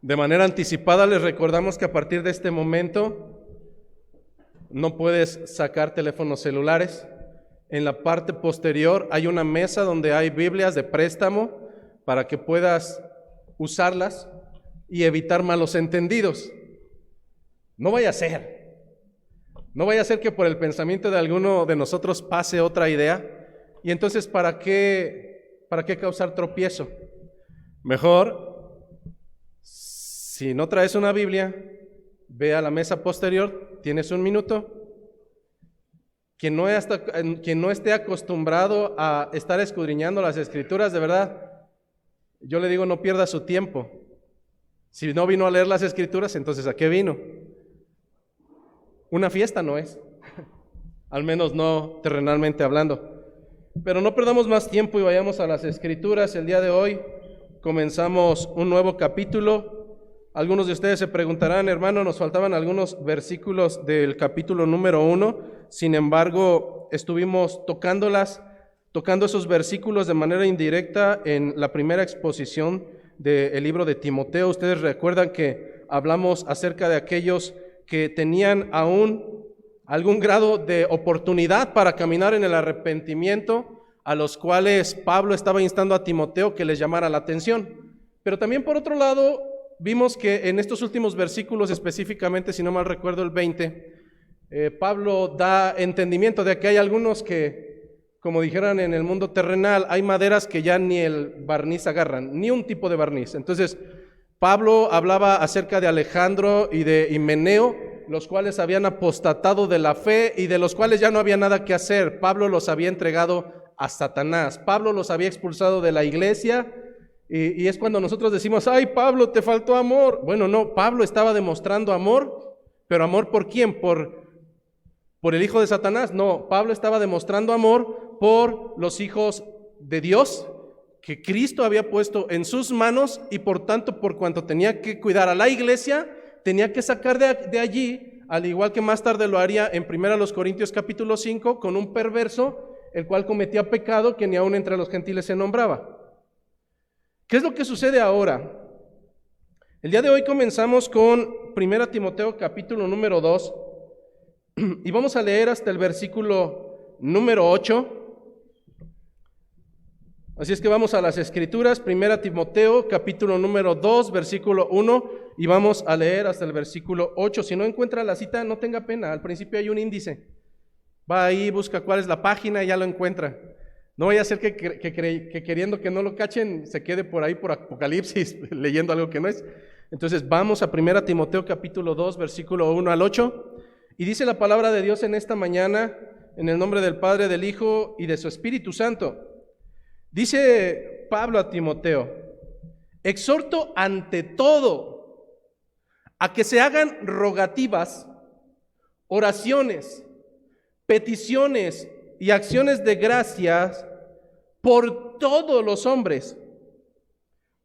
De manera anticipada les recordamos que a partir de este momento no puedes sacar teléfonos celulares. En la parte posterior hay una mesa donde hay Biblias de préstamo para que puedas usarlas y evitar malos entendidos. No vaya a ser que por el pensamiento de alguno de nosotros pase otra idea y entonces ¿para qué causar tropiezo? Mejor, si no traes una Biblia, ve a la mesa posterior, tienes un minuto. Quien no esté acostumbrado a estar escudriñando las Escrituras, de verdad, yo le digo, no pierda su tiempo. Si no vino a leer las Escrituras, entonces ¿a qué vino? Una fiesta no es, al menos no terrenalmente hablando. Pero no perdamos más tiempo y vayamos a las Escrituras. El día de hoy comenzamos un nuevo capítulo. Algunos de ustedes se preguntarán, hermano, nos faltaban algunos versículos del capítulo número 1. Sin embargo, estuvimos tocando esos versículos de manera indirecta en la primera exposición del libro de Timoteo. Ustedes recuerdan que hablamos acerca de aquellos que tenían aún algún grado de oportunidad para caminar en el arrepentimiento, a los cuales Pablo estaba instando a Timoteo que les llamara la atención. Pero también por otro lado, vimos que en estos últimos versículos, específicamente, si no mal recuerdo el 20, Pablo da entendimiento de que hay algunos que, como dijeran en el mundo terrenal, hay maderas que ya ni el barniz agarran, ni un tipo de barniz. Entonces, Pablo hablaba acerca de Alejandro y de Himeneo, los cuales habían apostatado de la fe y de los cuales ya no había nada que hacer. Pablo los había entregado a Satanás. Pablo los había expulsado de la iglesia y es cuando nosotros decimos, ay Pablo, te faltó amor. Bueno, no, Pablo estaba demostrando amor, pero ¿amor por quién? ¿Por el hijo de Satanás? No, Pablo estaba demostrando amor por los hijos de Dios que Cristo había puesto en sus manos y por tanto, por cuanto tenía que cuidar a la iglesia, tenía que sacar de allí, al igual que más tarde lo haría en 1 Corintios capítulo 5, con un perverso, el cual cometía pecado que ni aun entre los gentiles se nombraba. ¿Qué es lo que sucede ahora? El día de hoy comenzamos con 1 Timoteo capítulo número 2 y vamos a leer hasta el versículo número 8. Así es que vamos a las Escrituras, 1 Timoteo capítulo número 2, versículo 1, y vamos a leer hasta el versículo 8. Si no encuentra la cita, no tenga pena, al principio hay un índice. Va ahí, busca cuál es la página y ya lo encuentra. No vaya a ser que queriendo que no lo cachen, se quede por ahí por Apocalipsis leyendo algo que no es. Entonces vamos a 1 Timoteo capítulo 2, versículo 1 al 8, y dice la palabra de Dios en esta mañana, en el nombre del Padre, del Hijo y de su Espíritu Santo. Dice Pablo a Timoteo, exhorto ante todo a que se hagan rogativas, oraciones, peticiones y acciones de gracias por todos los hombres,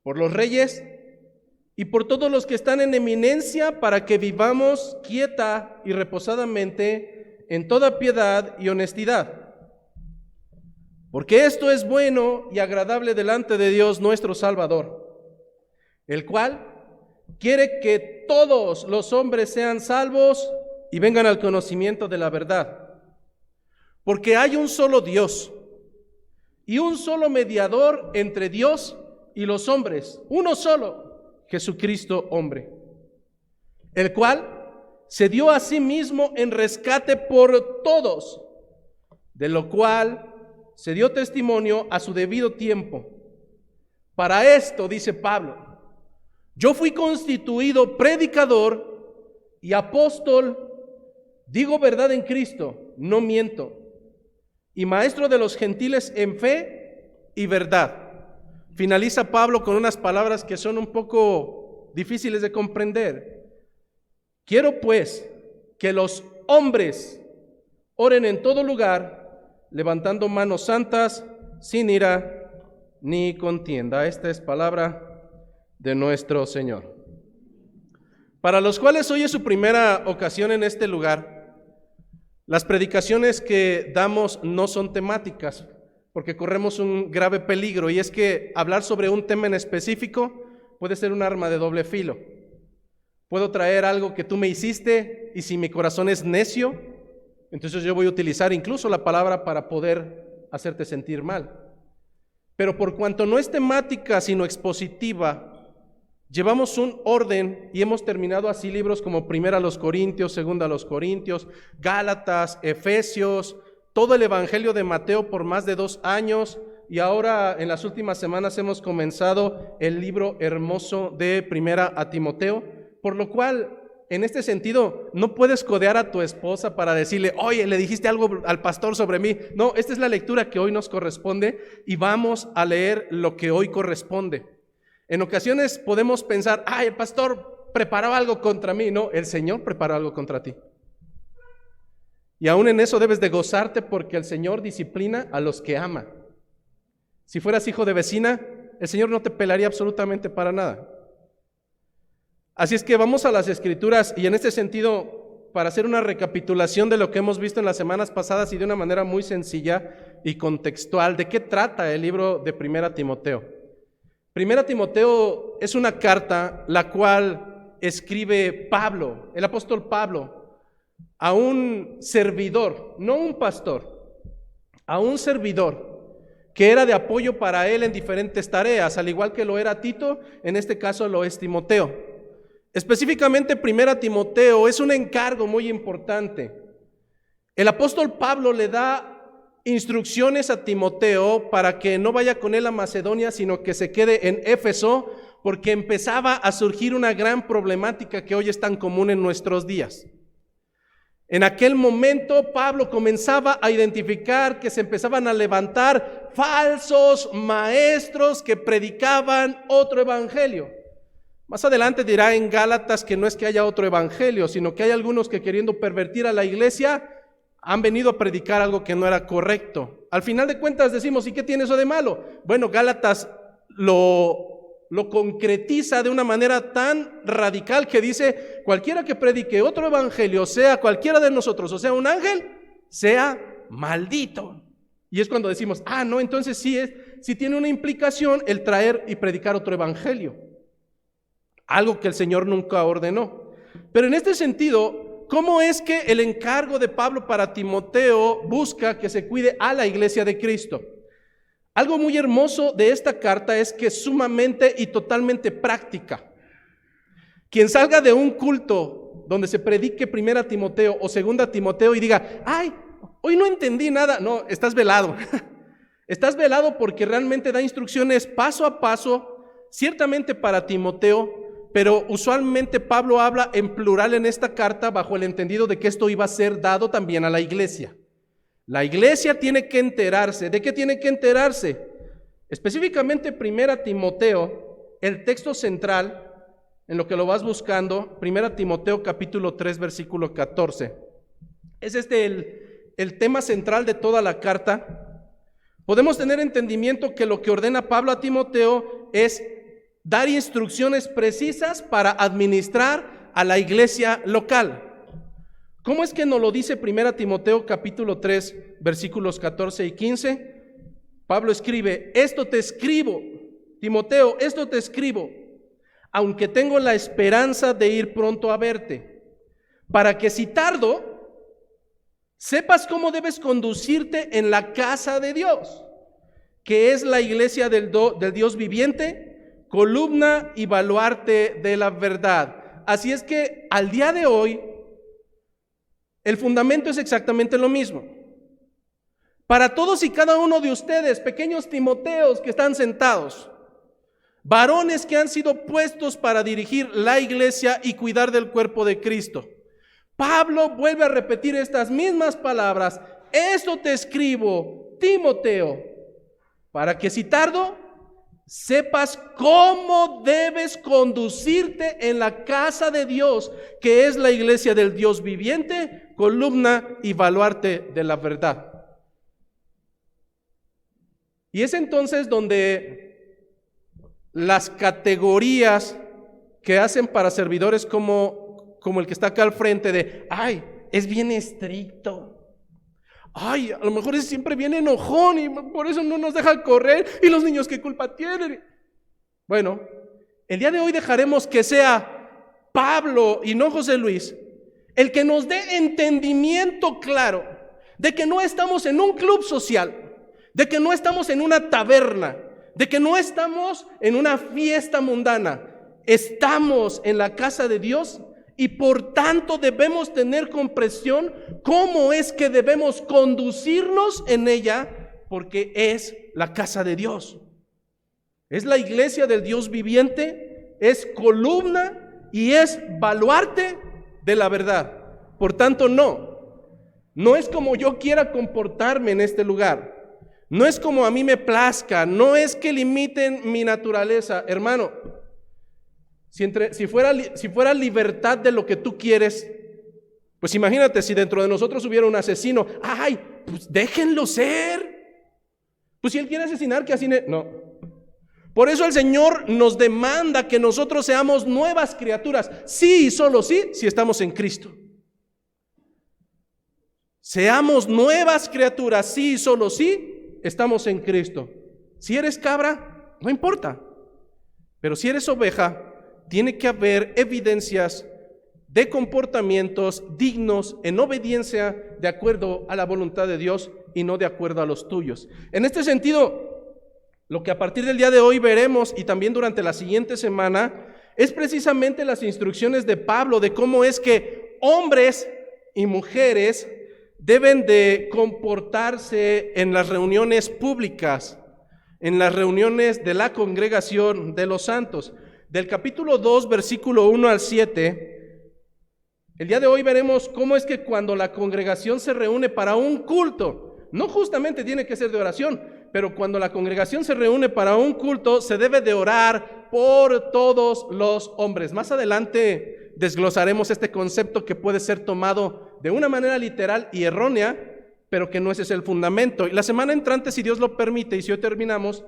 por los reyes y por todos los que están en eminencia, para que vivamos quieta y reposadamente en toda piedad y honestidad. Porque esto es bueno y agradable delante de Dios nuestro Salvador, el cual quiere que todos los hombres sean salvos y vengan al conocimiento de la verdad. Porque hay un solo Dios y un solo mediador entre Dios y los hombres, uno solo, Jesucristo hombre, el cual se dio a sí mismo en rescate por todos, de lo cual se dio testimonio a su debido tiempo. Para esto, dice Pablo, yo fui constituido predicador y apóstol, digo verdad en Cristo, no miento, y maestro de los gentiles en fe y verdad. Finaliza Pablo con unas palabras que son un poco difíciles de comprender. Quiero pues que los hombres oren en todo lugar, levantando manos santas, sin ira ni contienda. Esta es palabra de nuestro Señor. Para los cuales hoy es su primera ocasión en este lugar, las predicaciones que damos no son temáticas, porque corremos un grave peligro, y es que hablar sobre un tema en específico puede ser un arma de doble filo. Puedo traer algo que tú me hiciste y si mi corazón es necio, entonces yo voy a utilizar incluso la palabra para poder hacerte sentir mal. Pero por cuanto no es temática sino expositiva, llevamos un orden y hemos terminado así libros como Primera a los Corintios, Segunda a los Corintios, Gálatas, Efesios, todo el Evangelio de Mateo por más de 2 años y ahora en las últimas semanas hemos comenzado el libro hermoso de Primera a Timoteo, por lo cual en este sentido no puedes codear a tu esposa para decirle, oye, le dijiste algo al pastor sobre mí. No, esta es la lectura que hoy nos corresponde y vamos a leer lo que hoy corresponde. En ocasiones podemos pensar, ay, el pastor preparó algo contra mí. No, el Señor preparó algo contra ti. Y aún en eso debes de gozarte porque el Señor disciplina a los que ama. Si fueras hijo de vecina, el Señor no te pelaría absolutamente para nada. Así es que vamos a las Escrituras y en este sentido, para hacer una recapitulación de lo que hemos visto en las semanas pasadas y de una manera muy sencilla y contextual, ¿de qué trata el libro de Primera Timoteo? Primera Timoteo es una carta la cual escribe Pablo, el apóstol Pablo, a un servidor, no un pastor, a un servidor que era de apoyo para él en diferentes tareas, al igual que lo era Tito, en este caso lo es Timoteo. Específicamente Primera Timoteo es un encargo muy importante. El apóstol Pablo le da instrucciones a Timoteo para que no vaya con él a Macedonia, sino que se quede en Éfeso, porque empezaba a surgir una gran problemática que hoy es tan común en nuestros días. En aquel momento Pablo comenzaba a identificar que se empezaban a levantar falsos maestros que predicaban otro evangelio. Más adelante dirá en Gálatas que no es que haya otro evangelio, sino que hay algunos que queriendo pervertir a la iglesia han venido a predicar algo que no era correcto. Al final de cuentas decimos, ¿y qué tiene eso de malo? Bueno, Gálatas lo concretiza de una manera tan radical que dice, cualquiera que predique otro evangelio, sea cualquiera de nosotros, o sea un ángel, sea maldito. Y es cuando decimos, no, entonces sí tiene una implicación el traer y predicar otro evangelio. Algo que el Señor nunca ordenó. Pero en este sentido, ¿cómo es que el encargo de Pablo para Timoteo busca que se cuide a la iglesia de Cristo? Algo muy hermoso de esta carta es que es sumamente y totalmente práctica. Quien salga de un culto donde se predique Primera Timoteo o Segunda Timoteo y diga, ay, hoy no entendí nada. No, estás velado. Estás velado porque realmente da instrucciones paso a paso, ciertamente para Timoteo, pero usualmente Pablo habla en plural en esta carta bajo el entendido de que esto iba a ser dado también a la iglesia. La iglesia tiene que enterarse. ¿De qué tiene que enterarse? Específicamente Primera Timoteo, el texto central, en lo que lo vas buscando, Primera Timoteo capítulo 3, versículo 14. Es el tema central de toda la carta. Podemos tener entendimiento que lo que ordena Pablo a Timoteo es dar instrucciones precisas para administrar a la iglesia local. ¿Cómo es que nos lo dice Primera Timoteo capítulo 3, versículos 14 y 15? Pablo escribe, esto te escribo, Timoteo, esto te escribo, aunque tengo la esperanza de ir pronto a verte, para que si tardo, sepas cómo debes conducirte en la casa de Dios, que es la iglesia del Dios viviente, columna y baluarte de la verdad. Así es que al día de hoy, el fundamento es exactamente lo mismo. Para todos y cada uno de ustedes, pequeños Timoteos que están sentados, varones que han sido puestos para dirigir la iglesia y cuidar del cuerpo de Cristo, Pablo vuelve a repetir estas mismas palabras. Esto te escribo, Timoteo, para que si tardo, sepas cómo debes conducirte en la casa de Dios, que es la iglesia del Dios viviente, columna y baluarte de la verdad. Y es entonces donde las categorías que hacen para servidores como el que está acá al frente de, ay, es bien estricto. Ay, a lo mejor es siempre bien enojón y por eso no nos deja correr. ¿Y los niños qué culpa tienen? Bueno, el día de hoy dejaremos que sea Pablo y no José Luis, el que nos dé entendimiento claro de que no estamos en un club social, de que no estamos en una taberna, de que no estamos en una fiesta mundana, estamos en la casa de Dios y por tanto debemos tener comprensión cómo es que debemos conducirnos en ella, porque es la casa de Dios. Es la iglesia del Dios viviente, es columna y es baluarte de la verdad. Por tanto, no es como yo quiera comportarme en este lugar, no es como a mí me plazca, no es que limiten mi naturaleza. Hermano, si fuera libertad de lo que tú quieres, pues imagínate si dentro de nosotros hubiera un asesino. ¡Ay! Pues déjenlo ser. Pues si él quiere asesinar, que asesine. No. Por eso el Señor nos demanda que nosotros seamos nuevas criaturas. Sí y solo sí, si estamos en Cristo. Seamos nuevas criaturas, sí y solo sí, estamos en Cristo. Si eres cabra, no importa. Pero si eres oveja, tiene que haber evidencias de comportamientos dignos en obediencia de acuerdo a la voluntad de Dios y no de acuerdo a los tuyos. En este sentido, lo que a partir del día de hoy veremos y también durante la siguiente semana es precisamente las instrucciones de Pablo de cómo es que hombres y mujeres deben de comportarse en las reuniones públicas, en las reuniones de la congregación de los santos. Del capítulo 2, versículo 1 al 7, el día de hoy veremos cómo es que cuando la congregación se reúne para un culto, no justamente tiene que ser de oración, pero cuando la congregación se reúne para un culto, se debe de orar por todos los hombres. Más adelante desglosaremos este concepto que puede ser tomado de una manera literal y errónea, pero que no ese es el fundamento. Y la semana entrante, si Dios lo permite, y si hoy terminamos,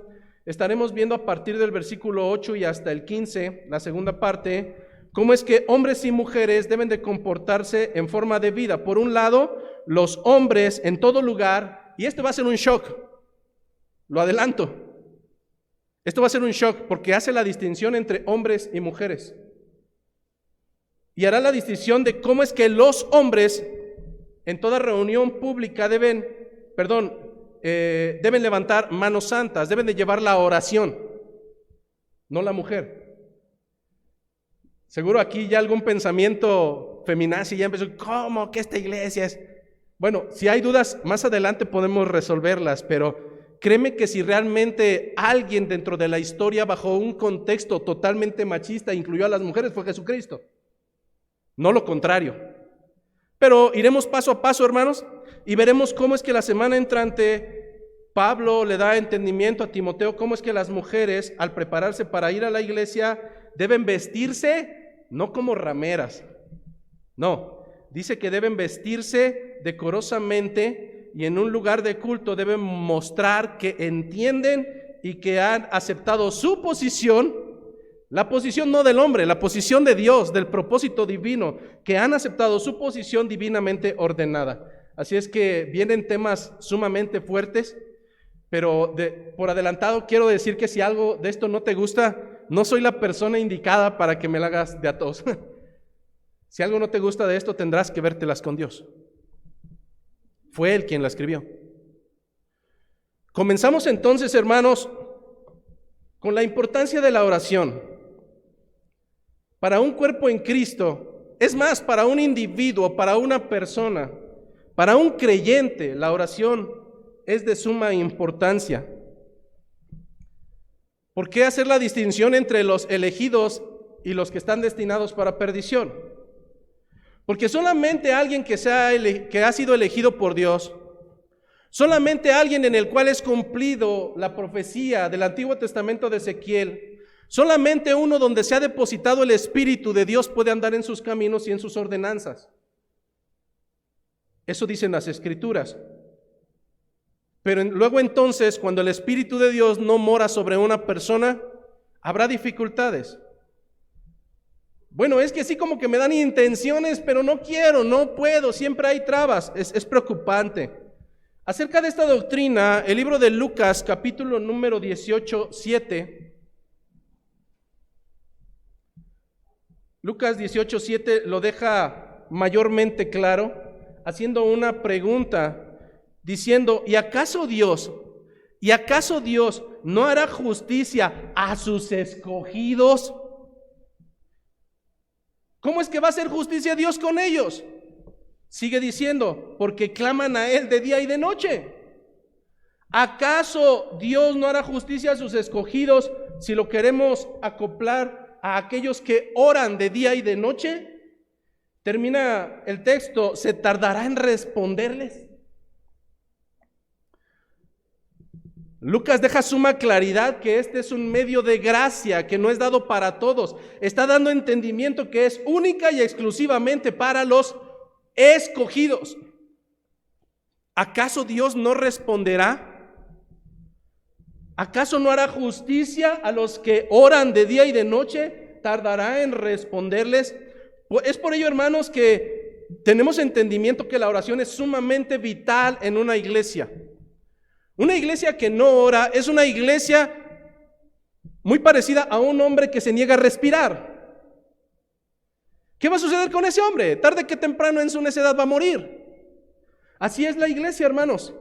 estaremos viendo a partir del versículo 8 y hasta el 15, la segunda parte, cómo es que hombres y mujeres deben de comportarse en forma de vida. Por un lado, los hombres en todo lugar, y esto va a ser un shock, lo adelanto. Esto va a ser un shock porque hace la distinción entre hombres y mujeres. Y hará la distinción de cómo es que los hombres en toda reunión pública deben levantar manos santas, deben de llevar la oración, no la mujer. Seguro aquí ya algún pensamiento feminazi ya empezó, ¿cómo que esta iglesia es? Bueno, si hay dudas, más adelante podemos resolverlas, pero créeme que si realmente alguien dentro de la historia bajo un contexto totalmente machista incluyó a las mujeres fue Jesucristo, no lo contrario. Pero iremos paso a paso, hermanos, y veremos cómo es que la semana entrante Pablo le da entendimiento a Timoteo, cómo es que las mujeres al prepararse para ir a la iglesia deben vestirse no como rameras, no, dice que deben vestirse decorosamente y en un lugar de culto deben mostrar que entienden y que han aceptado su posición, la posición no del hombre, la posición de Dios, del propósito divino, que han aceptado su posición divinamente ordenada. Así es que vienen temas sumamente fuertes, pero por adelantado quiero decir que si algo de esto no te gusta, no soy la persona indicada para que me la hagas de a tos. Si algo no te gusta de esto, tendrás que vértelas con Dios. Fue Él quien la escribió. Comenzamos entonces, hermanos, con la importancia de la oración. Para un cuerpo en Cristo, es más, para un individuo, para una persona, para un creyente, la oración es de suma importancia. ¿Por qué hacer la distinción entre los elegidos y los que están destinados para perdición? Porque solamente alguien que ha sido elegido por Dios, solamente alguien en el cual es cumplido la profecía del Antiguo Testamento de Ezequiel, solamente uno donde se ha depositado el Espíritu de Dios puede andar en sus caminos y en sus ordenanzas. Eso dicen las Escrituras. Pero luego entonces, cuando el Espíritu de Dios no mora sobre una persona, habrá dificultades. Bueno, es que sí como que me dan intenciones, pero no quiero, no puedo, siempre hay trabas. Es preocupante. Acerca de esta doctrina, el libro de Lucas, capítulo número 18, 7, Lucas 18:7 lo deja mayormente claro, haciendo una pregunta, diciendo, ¿y acaso Dios no hará justicia a sus escogidos? ¿Cómo es que va a hacer justicia Dios con ellos? Sigue diciendo, porque claman a Él de día y de noche. ¿Acaso Dios no hará justicia a sus escogidos si lo queremos acoplar a aquellos que oran de día y de noche? Termina el texto, ¿se tardará en responderles? Lucas deja suma claridad que este es un medio de gracia que no es dado para todos. Está dando entendimiento que es única y exclusivamente para los escogidos. ¿Acaso Dios no responderá? ¿Acaso no hará justicia a los que oran de día y de noche? ¿Tardará en responderles? Es por ello, hermanos, que tenemos entendimiento que la oración es sumamente vital en una iglesia. Una iglesia que no ora es una iglesia muy parecida a un hombre que se niega a respirar. ¿Qué va a suceder con ese hombre? Tarde que temprano en su necedad va a morir. Así es la iglesia, hermanos.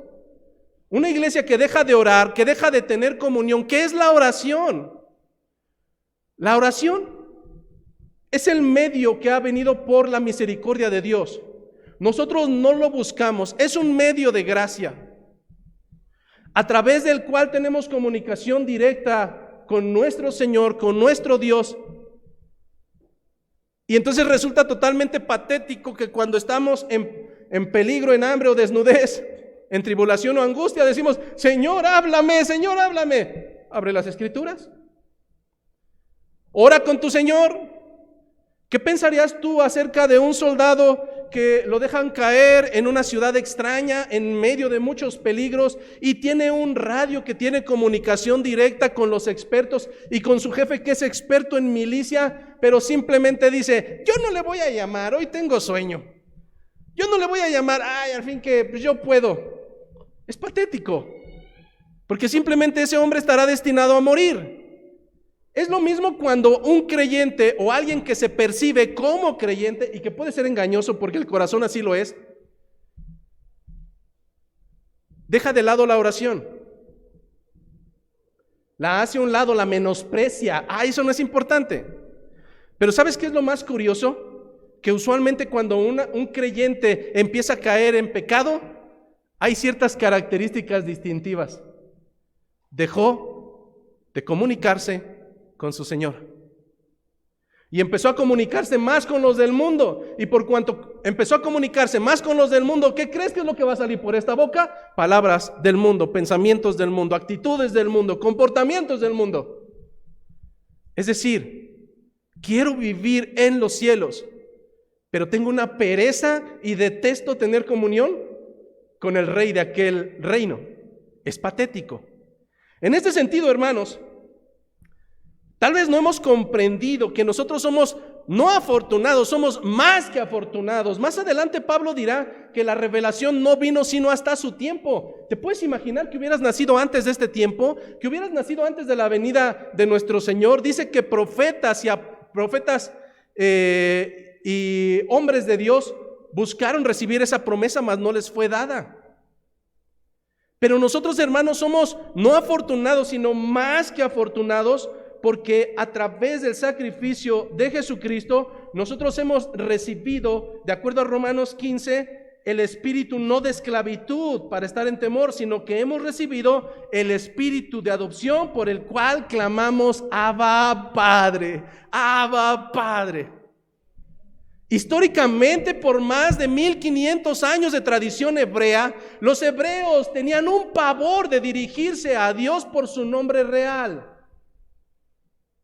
Una iglesia que deja de orar, que deja de tener comunión. ¿Qué es la oración? La oración es el medio que ha venido por la misericordia de Dios. Nosotros no lo buscamos, es un medio de gracia, a través del cual tenemos comunicación directa con nuestro Señor, con nuestro Dios. Y entonces resulta totalmente patético que cuando estamos en peligro, en hambre o desnudez, en tribulación o angustia, decimos, Señor, háblame, Señor, háblame. Abre las Escrituras. Ora con tu Señor. ¿Qué pensarías tú acerca de un soldado que lo dejan caer en una ciudad extraña, en medio de muchos peligros, y tiene un radio que tiene comunicación directa con los expertos y con su jefe que es experto en milicia, pero simplemente dice, yo no le voy a llamar, hoy tengo sueño, yo no le voy a llamar, ay, al fin que pues yo puedo? Es patético, porque simplemente ese hombre estará destinado a morir. Es lo mismo cuando un creyente o alguien que se percibe como creyente y que puede ser engañoso porque el corazón así lo es, deja de lado la oración, la hace a un lado, la menosprecia. Eso no es importante. Pero ¿sabes qué es lo más curioso? Que usualmente cuando un creyente empieza a caer en pecado, hay ciertas características distintivas. Dejó de comunicarse con su Señor y empezó a comunicarse más con los del mundo, y por cuanto empezó a comunicarse más con los del mundo, ¿qué crees que es lo que va a salir por esta boca? Palabras del mundo, pensamientos del mundo, actitudes del mundo, comportamientos del mundo. Es decir, quiero vivir en los cielos, pero tengo una pereza y detesto tener comunión con el rey de aquel reino. Es patético. En este sentido, hermanos, tal vez no hemos comprendido que nosotros somos no afortunados, somos más que afortunados. Más adelante Pablo dirá que la revelación no vino sino hasta su tiempo. ¿Te puedes imaginar que hubieras nacido antes de este tiempo? Que hubieras nacido antes de la venida de nuestro Señor. Dice que profetas y hombres de Dios buscaron recibir esa promesa, mas no les fue dada. Pero nosotros, hermanos, somos no afortunados, sino más que afortunados, porque a través del sacrificio de Jesucristo, nosotros hemos recibido, de acuerdo a Romanos 15, el espíritu no de esclavitud para estar en temor, sino que hemos recibido el espíritu de adopción por el cual clamamos, Abba Padre, Abba Padre. Históricamente, por más de 1500 años de tradición hebrea, los hebreos tenían un pavor de dirigirse a Dios por su nombre real,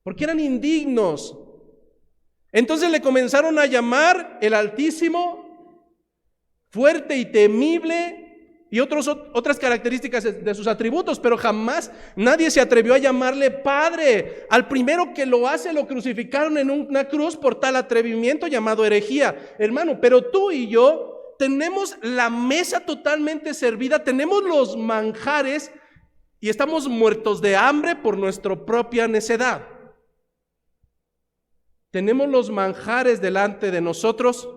porque eran indignos. Entonces le comenzaron a llamar el Altísimo, fuerte y temible, y otras características de sus atributos, pero jamás nadie se atrevió a llamarle Padre. Al primero que lo hace lo crucificaron en una cruz por tal atrevimiento, llamado herejía. Hermano, pero tú y yo tenemos la mesa totalmente servida, tenemos los manjares y estamos muertos de hambre por nuestra propia necedad. tenemos los manjares delante de nosotros.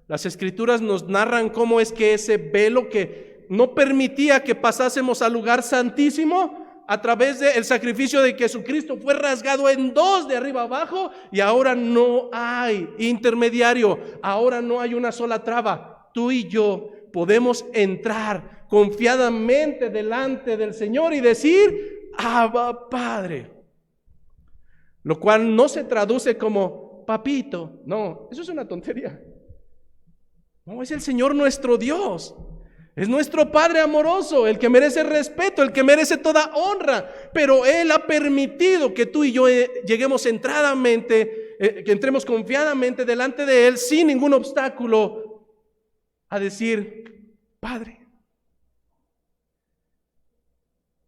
Las Escrituras nos narran cómo es que ese velo que no permitía que pasásemos al lugar santísimo, a través del sacrificio de Jesucristo, fue rasgado en dos de arriba abajo, y ahora no hay intermediario, ahora no hay una sola traba. Tú y yo podemos entrar confiadamente delante del Señor y decir: Abba, Padre. Lo cual no se traduce como papito. No, eso es una tontería. No, es el Señor nuestro Dios. Es nuestro Padre amoroso, el que merece respeto, el que merece toda honra. Pero Él ha permitido que tú y yo lleguemos entradamente, que entremos confiadamente delante de Él sin ningún obstáculo, a decir: Padre.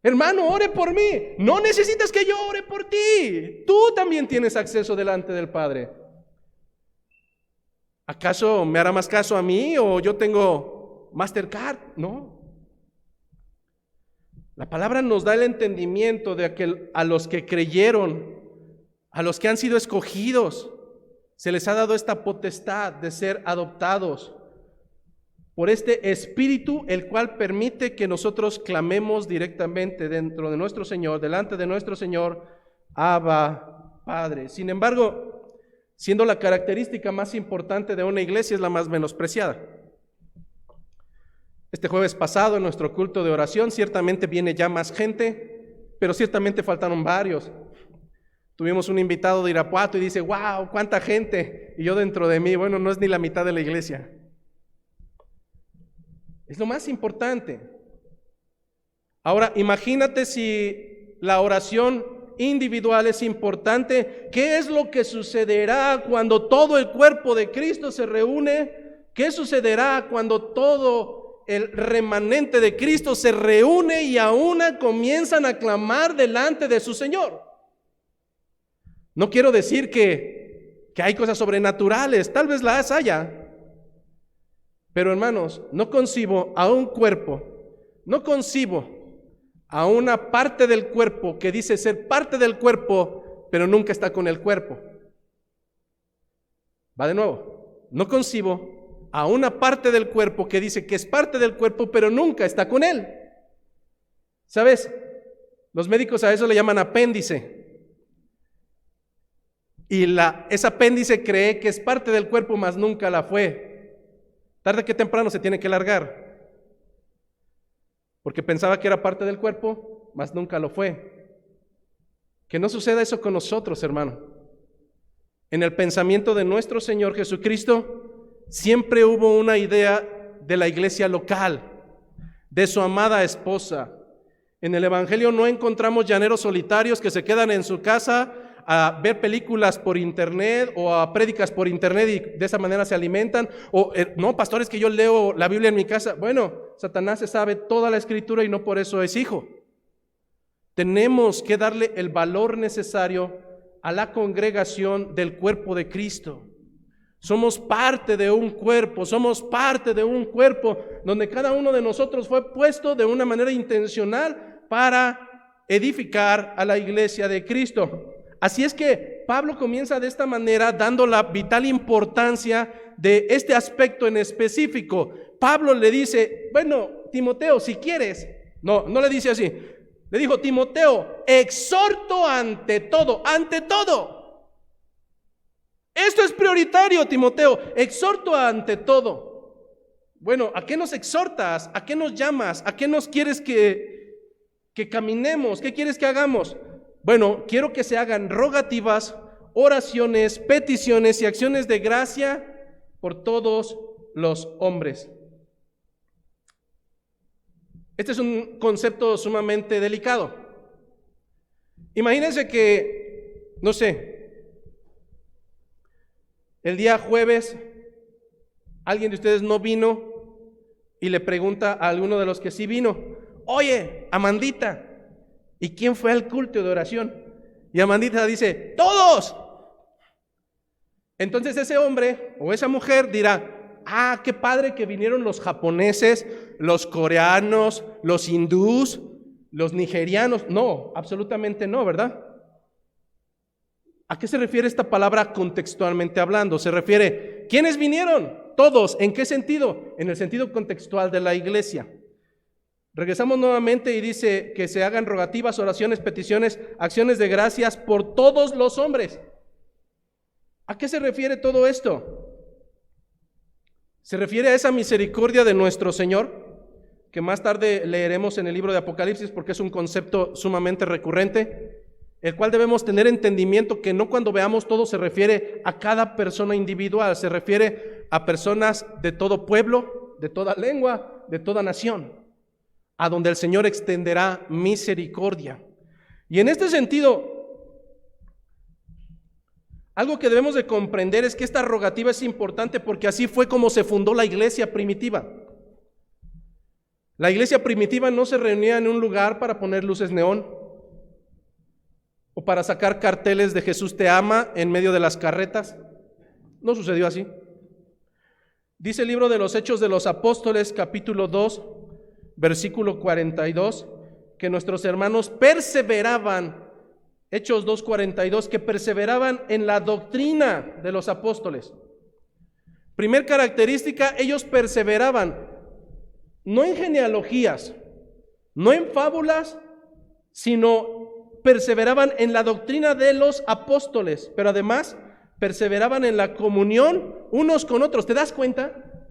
Hermano, ore por mí. No necesitas que yo ore por ti. Tú también tienes acceso delante del Padre. ¿Acaso me hará más caso a mí o yo tengo Mastercard? No. La palabra nos da el entendimiento de que a los que creyeron, a los que han sido escogidos, se les ha dado esta potestad de ser adoptados por este Espíritu, el cual permite que nosotros clamemos directamente dentro de nuestro Señor, delante de nuestro Señor: Abba, Padre. Sin embargo, siendo la característica más importante de una iglesia, es la más menospreciada. Este jueves pasado, en nuestro culto de oración, ciertamente viene ya más gente, pero ciertamente faltaron varios. Tuvimos un invitado de Irapuato y dice: ¡wow! ¡Cuánta gente! Y yo dentro de mí, bueno, no es ni la mitad de la iglesia. Es lo más importante. Ahora, imagínate si la oración individual es importante. ¿Qué es lo que sucederá cuando todo el cuerpo de Cristo se reúne? ¿Qué sucederá cuando todo el remanente de Cristo se reúne y a una comienzan a clamar delante de su Señor? No quiero decir que hay cosas sobrenaturales, tal vez las haya. Pero hermanos, no concibo a un cuerpo, no concibo a una parte del cuerpo que dice ser parte del cuerpo, pero nunca está con el cuerpo. Va de nuevo, no concibo a una parte del cuerpo que dice que es parte del cuerpo, pero nunca está con él. ¿Sabes? Los médicos a eso le llaman apéndice. Y ese apéndice cree que es parte del cuerpo, mas nunca la fue. Tarde que temprano se tiene que largar, porque pensaba que era parte del cuerpo, mas nunca lo fue. Que no suceda eso con nosotros, hermano. En el pensamiento de nuestro Señor Jesucristo, siempre hubo una idea de la iglesia local, de su amada esposa. En el Evangelio no encontramos llaneros solitarios que se quedan en su casa a ver películas por internet o a prédicas por internet y de esa manera se alimentan. O no, pastores, que yo leo la Biblia en mi casa. Bueno, Satanás se sabe toda la Escritura y no por eso es hijo. Tenemos que darle el valor necesario a la congregación del cuerpo de Cristo. Somos parte de un cuerpo, donde cada uno de nosotros fue puesto de una manera intencional para edificar a la iglesia de Cristo. Así es que Pablo comienza de esta manera, dando la vital importancia de este aspecto en específico. Pablo le dice: bueno, Timoteo, si quieres, no le dice así, le dijo: Timoteo, exhorto ante todo. Esto es prioritario, Timoteo, exhorto ante todo. Bueno, ¿a qué nos exhortas? ¿A qué nos llamas? ¿A qué nos quieres que caminemos? ¿Qué quieres que hagamos? Bueno, quiero que se hagan rogativas, oraciones, peticiones y acciones de gracia por todos los hombres. Este es un concepto sumamente delicado. Imagínense que, no sé, el día jueves alguien de ustedes no vino y le pregunta a alguno de los que sí vino: oye, Amandita, ¿y quién fue al culto de oración? Y Amandita dice: ¡todos! Entonces ese hombre o esa mujer dirá: ¡ah, qué padre que vinieron los japoneses, los coreanos, los hindús, los nigerianos! No, absolutamente no, ¿verdad? ¿A qué se refiere esta palabra contextualmente hablando? Se refiere, ¿quiénes vinieron? Todos. ¿En qué sentido? En el sentido contextual de la iglesia. Regresamos nuevamente y dice que se hagan rogativas, oraciones, peticiones, acciones de gracias por todos los hombres. ¿A qué se refiere todo esto? Se refiere a esa misericordia de nuestro Señor, que más tarde leeremos en el libro de Apocalipsis porque es un concepto sumamente recurrente, el cual debemos tener entendimiento que no cuando veamos todo se refiere a cada persona individual, se refiere a personas de todo pueblo, de toda lengua, de toda nación, a donde el Señor extenderá misericordia. Y en este sentido, algo que debemos de comprender es que esta rogativa es importante porque así fue como se fundó la iglesia primitiva. La iglesia primitiva no se reunía en un lugar para poner luces neón o para sacar carteles de Jesús te ama en medio de las carretas. No sucedió así. Dice el libro de los Hechos de los Apóstoles, capítulo 2, versículo 42, que nuestros hermanos perseveraban, Hechos 2:42, que perseveraban en la doctrina de los apóstoles. Primer característica, ellos perseveraban, no en genealogías, no en fábulas, sino perseveraban en la doctrina de los apóstoles, pero además perseveraban en la comunión unos con otros. ¿Te das cuenta?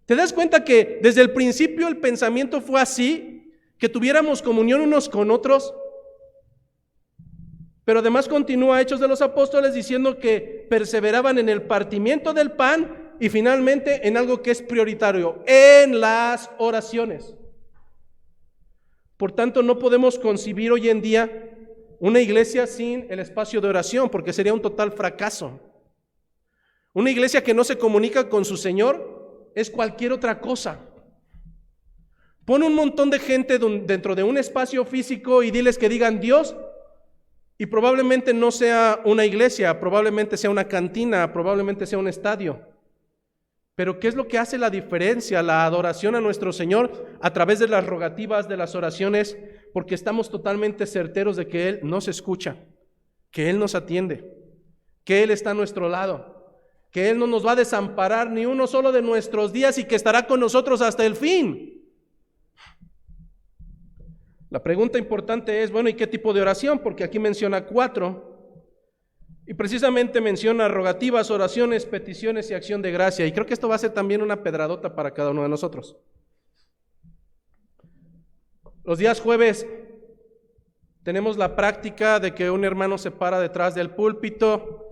¿Te das cuenta que desde el principio el pensamiento fue así? Que tuviéramos comunión unos con otros. Pero además continúa Hechos de los Apóstoles diciendo que perseveraban en el partimiento del pan y finalmente en algo que es prioritario, en las oraciones. Por tanto, no podemos concebir hoy en día una iglesia sin el espacio de oración, porque sería un total fracaso. Una iglesia que no se comunica con su Señor es cualquier otra cosa. Pon un montón de gente dentro de un espacio físico y diles que digan Dios, y probablemente no sea una iglesia, probablemente sea una cantina, probablemente sea un estadio. Pero ¿qué es lo que hace la diferencia? La adoración a nuestro Señor a través de las rogativas, de las oraciones, porque estamos totalmente certeros de que Él nos escucha, que Él nos atiende, que Él está a nuestro lado, que Él no nos va a desamparar ni uno solo de nuestros días y que estará con nosotros hasta el fin. La pregunta importante es, bueno, ¿y qué tipo de oración? Porque aquí menciona 4. Y precisamente menciona rogativas, oraciones, peticiones y acción de gracia. Y creo que esto va a ser también una pedradota para cada uno de nosotros. Los días jueves tenemos la práctica de que un hermano se para detrás del púlpito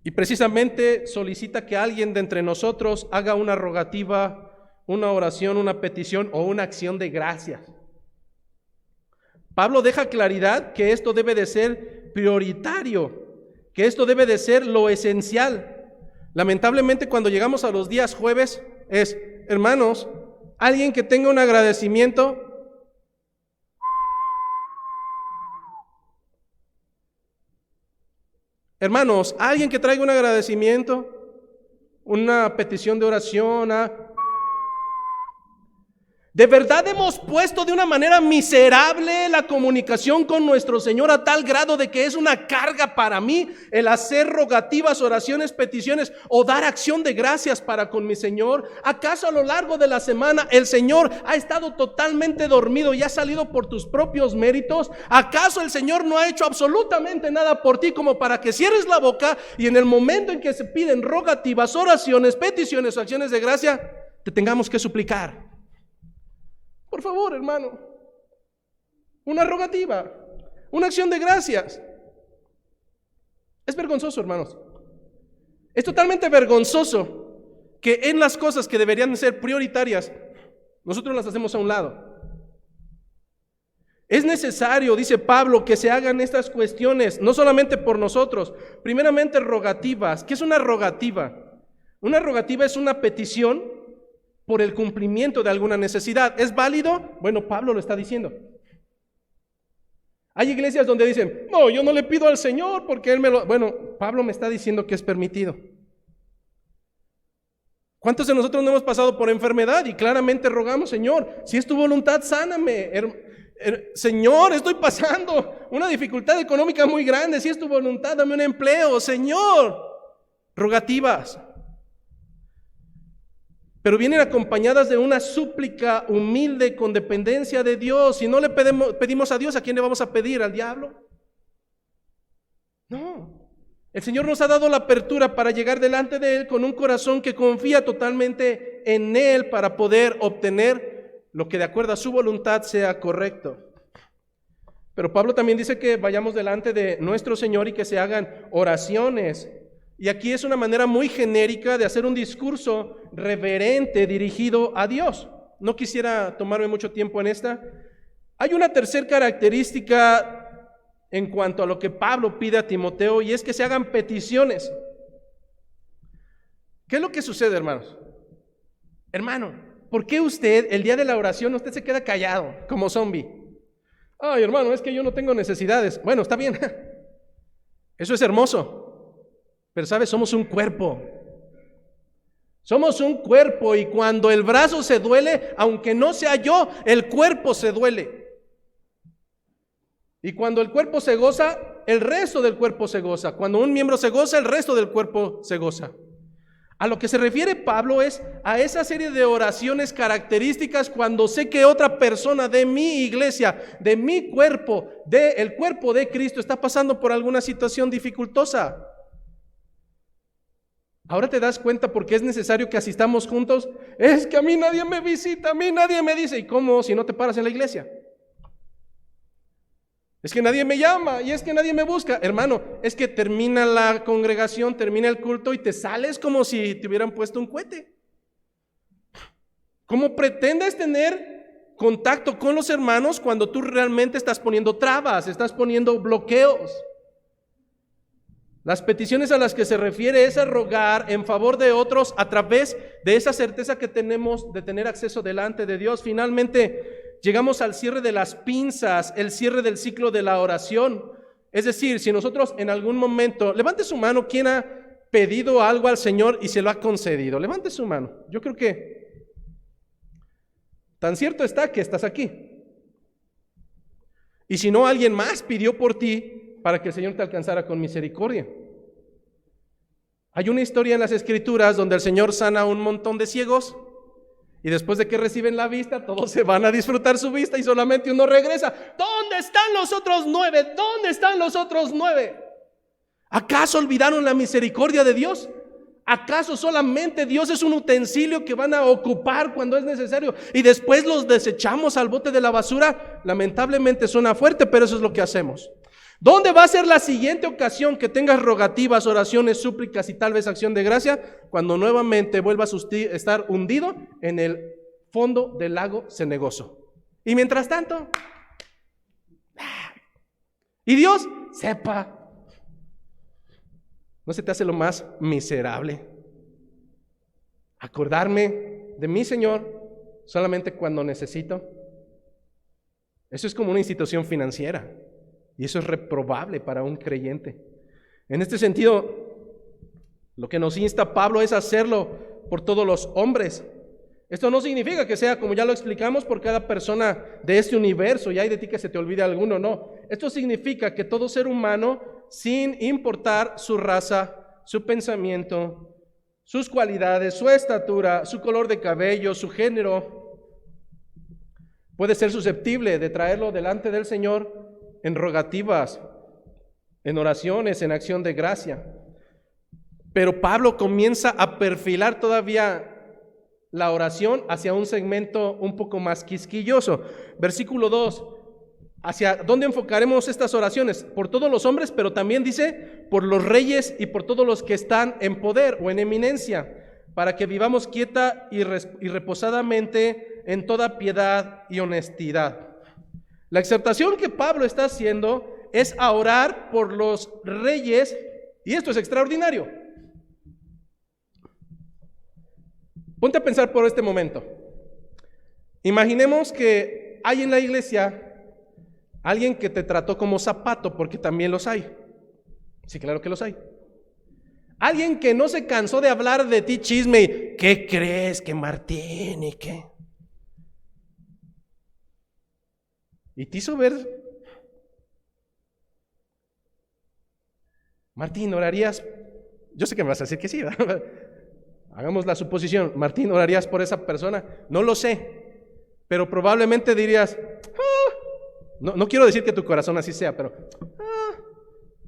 y precisamente solicita que alguien de entre nosotros haga una rogativa, una oración, una petición o una acción de gracias. Pablo deja claridad que esto debe de ser prioritario, que esto debe de ser lo esencial. Lamentablemente cuando llegamos a los días jueves es, hermanos, alguien que tenga un agradecimiento. Hermanos, alguien que traiga un agradecimiento, una petición de oración. ¿De verdad hemos puesto de una manera miserable la comunicación con nuestro Señor a tal grado de que es una carga para mí el hacer rogativas, oraciones, peticiones o dar acción de gracias para con mi Señor? ¿Acaso a lo largo de la semana el Señor ha estado totalmente dormido y ha salido por tus propios méritos? ¿Acaso el Señor no ha hecho absolutamente nada por ti como para que cierres la boca y en el momento en que se piden rogativas, oraciones, peticiones o acciones de gracia, te tengamos que suplicar? Por favor, hermano, una rogativa, una acción de gracias. Es vergonzoso, hermanos. Es totalmente vergonzoso que en las cosas que deberían ser prioritarias, nosotros las hacemos a un lado. Es necesario, dice Pablo, que se hagan estas cuestiones, no solamente por nosotros, primeramente rogativas. ¿Qué es una rogativa? Una rogativa es una petición por el cumplimiento de alguna necesidad. ¿Es válido? Bueno, Pablo lo está diciendo. Hay iglesias donde dicen, no, yo no le pido al Señor porque Él me lo... Bueno, Pablo me está diciendo que es permitido. ¿Cuántos de nosotros no hemos pasado por enfermedad y claramente rogamos, Señor, si es tu voluntad, sáname? Señor, estoy pasando una dificultad económica muy grande, si es tu voluntad, dame un empleo, Señor. Rogativas. Pero vienen acompañadas de una súplica humilde con dependencia de Dios. Si no le pedimos a Dios, ¿a quién le vamos a pedir? ¿Al diablo? No. El Señor nos ha dado la apertura para llegar delante de Él con un corazón que confía totalmente en Él para poder obtener lo que de acuerdo a su voluntad sea correcto. Pero Pablo también dice que vayamos delante de nuestro Señor y que se hagan oraciones. Y aquí es una manera muy genérica de hacer un discurso reverente dirigido a Dios. No quisiera tomarme mucho tiempo en esta. Hay una tercera característica en cuanto a lo que Pablo pide a Timoteo, y es que se hagan peticiones. ¿Qué es lo que sucede, hermanos? Hermano, ¿por qué usted, el día de la oración, usted se queda callado como zombie? Ay, hermano, es que yo no tengo necesidades. Bueno, está bien. Eso es hermoso. Pero sabes, somos un cuerpo. Somos un cuerpo, y cuando el brazo se duele, aunque no sea yo, el cuerpo se duele. Y cuando el cuerpo se goza, el resto del cuerpo se goza. Cuando un miembro se goza, el resto del cuerpo se goza. A lo que se refiere Pablo es a esa serie de oraciones características cuando sé que otra persona de mi iglesia, de mi cuerpo, del cuerpo de Cristo, está pasando por alguna situación dificultosa. Ahora te das cuenta por qué es necesario que asistamos juntos. Es que a mí nadie me visita, a mí nadie me dice. ¿Y cómo si no te paras en la iglesia? Es que nadie me llama y es que nadie me busca. Hermano, es que termina la congregación, termina el culto y te sales como si te hubieran puesto un cohete. ¿Cómo pretendes tener contacto con los hermanos cuando tú realmente estás poniendo trabas, estás poniendo bloqueos? Las peticiones a las que se refiere es a rogar en favor de otros a través de esa certeza que tenemos de tener acceso delante de Dios. Finalmente, llegamos al cierre de las pinzas, el cierre del ciclo de la oración. Es decir, si nosotros en algún momento, levante su mano, ¿quién ha pedido algo al Señor y se lo ha concedido? Levante su mano. Yo creo que tan cierto está que estás aquí. Y si no, alguien más pidió por ti para que el Señor te alcanzara con misericordia. Hay una historia en las Escrituras donde el Señor sana a un montón de ciegos, y después de que reciben la vista, todos se van a disfrutar su vista y solamente uno regresa. ¿Dónde están los otros 9? ¿Dónde están los otros 9? ¿Acaso olvidaron la misericordia de Dios? ¿Acaso solamente Dios es un utensilio que van a ocupar cuando es necesario y después los desechamos al bote de la basura? Lamentablemente suena fuerte, pero eso es lo que hacemos. ¿Dónde va a ser la siguiente ocasión que tengas rogativas, oraciones, súplicas y tal vez acción de gracia? Cuando nuevamente vuelvas a estar hundido en el fondo del lago cenagoso. Y mientras tanto, y Dios sepa, ¿no se te hace lo más miserable acordarme de mi Señor solamente cuando necesito? Eso es como una institución financiera. Y eso es reprobable para un creyente. En este sentido, lo que nos insta Pablo es hacerlo por todos los hombres. Esto no significa que sea, como ya lo explicamos, por cada persona de este universo y hay de ti que se te olvide alguno, no. Esto significa que todo ser humano, sin importar su raza, su pensamiento, sus cualidades, su estatura, su color de cabello, su género, puede ser susceptible de traerlo delante del Señor en rogativas, en oraciones, en acción de gracia. Pero Pablo comienza a perfilar todavía la oración hacia un segmento un poco más quisquilloso. Versículo 2, ¿hacia dónde enfocaremos estas oraciones? Por todos los hombres, pero también dice por los reyes y por todos los que están en poder o en eminencia, para que vivamos quieta y reposadamente en toda piedad y honestidad. La exhortación que Pablo está haciendo es a orar por los reyes, y esto es extraordinario. Ponte a pensar por este momento. Imaginemos que hay en la iglesia alguien que te trató como zapato, porque también los hay. Sí, claro que los hay. Alguien que no se cansó de hablar de ti chisme y, ¿qué crees que Martín y qué? Y te hizo ver, Martín, ¿orarías? Yo sé que me vas a decir que sí, ¿verdad? Hagamos la suposición, Martín, ¿orarías por esa persona? No lo sé, pero probablemente dirías, no quiero decir que tu corazón así sea, pero,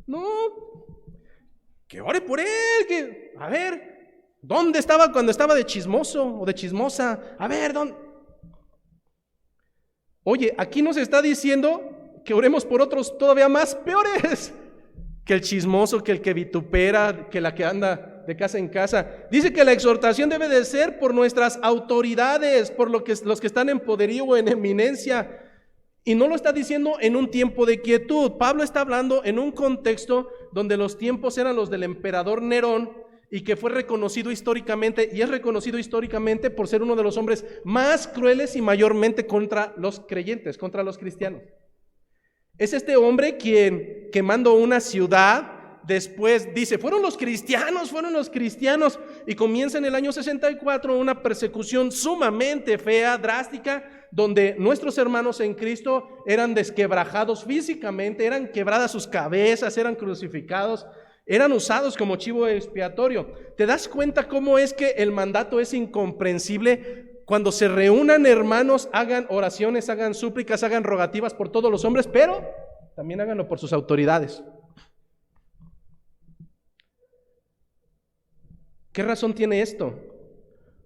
no, que ore por él, que, a ver, ¿dónde estaba cuando estaba de chismoso o de chismosa? A ver, ¿dónde? Oye, aquí nos está diciendo que oremos por otros todavía más peores que el chismoso, que el que vitupera, que la que anda de casa en casa. Dice que la exhortación debe de ser por nuestras autoridades, por los que están en poderío o en eminencia. Y no lo está diciendo en un tiempo de quietud. Pablo está hablando en un contexto donde los tiempos eran los del emperador Nerón y que fue reconocido históricamente y es reconocido históricamente por ser uno de los hombres más crueles y mayormente contra los creyentes, contra los cristianos. Es este hombre quien, quemando una ciudad, después dice, fueron los cristianos, y comienza en el año 64 una persecución sumamente fea, drástica, donde nuestros hermanos en Cristo eran desquebrajados físicamente, eran quebradas sus cabezas, eran crucificados, eran usados como chivo expiatorio. ¿Te das cuenta cómo es que el mandato es incomprensible? Cuando se reúnan hermanos, hagan oraciones, hagan súplicas, hagan rogativas por todos los hombres, pero también háganlo por sus autoridades. ¿Qué razón tiene esto?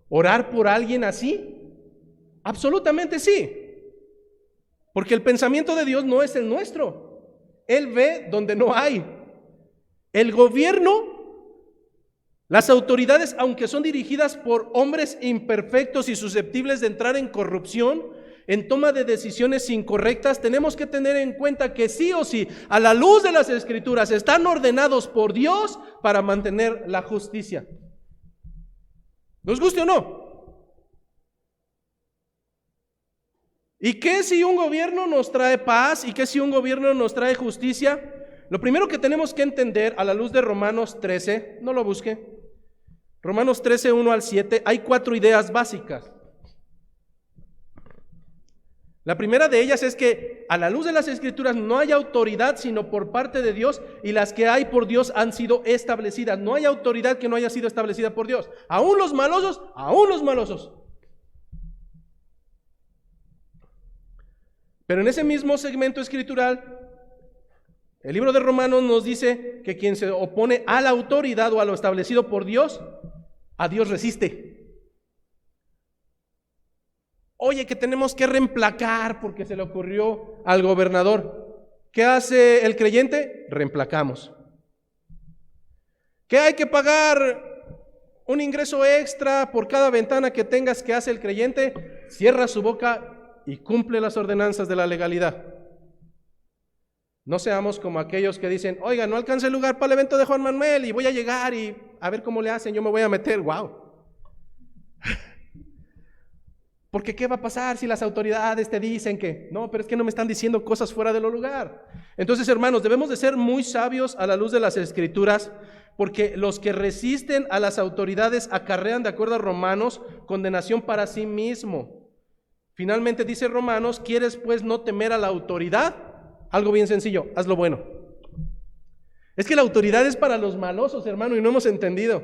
¿Orar por alguien así? Absolutamente sí, porque el pensamiento de Dios no es el nuestro. Él ve donde no hay. El gobierno, las autoridades, aunque son dirigidas por hombres imperfectos y susceptibles de entrar en corrupción, en toma de decisiones incorrectas, tenemos que tener en cuenta que sí o sí, a la luz de las Escrituras, están ordenados por Dios para mantener la justicia. ¿Nos guste o no? ¿Y qué si un gobierno nos trae paz? ¿Y qué si un gobierno nos trae justicia? Lo primero que tenemos que entender a la luz de Romanos 13, no lo busque, Romanos 13, 1 al 7, hay 4 ideas básicas. La primera de ellas es que a la luz de las Escrituras no hay autoridad sino por parte de Dios, y las que hay por Dios han sido establecidas. No hay autoridad que no haya sido establecida por Dios. Aún los malosos. Pero en ese mismo segmento escritural, el libro de Romanos nos dice que quien se opone a la autoridad o a lo establecido por Dios, a Dios resiste. Oye, que tenemos que reemplacar porque se le ocurrió al gobernador. ¿Qué hace el creyente? Reemplacamos. ¿Qué hay que pagar? Un ingreso extra por cada ventana que tengas. ¿Qué hace el creyente? Cierra su boca y cumple las ordenanzas de la legalidad. No seamos como aquellos que dicen, oiga, no alcancé el lugar para el evento de Juan Manuel y voy a llegar y a ver cómo le hacen, yo me voy a meter. ¡Wow! Porque ¿qué va a pasar si las autoridades te dicen que no, pero es que no me están diciendo cosas fuera de lo lugar? Entonces, hermanos, debemos de ser muy sabios a la luz de las Escrituras, porque los que resisten a las autoridades acarrean, de acuerdo a Romanos, condenación para sí mismo. Finalmente dice Romanos, ¿quieres pues no temer a la autoridad? Algo bien sencillo, haz lo bueno. Es que la autoridad es para los malosos, hermano, y no hemos entendido.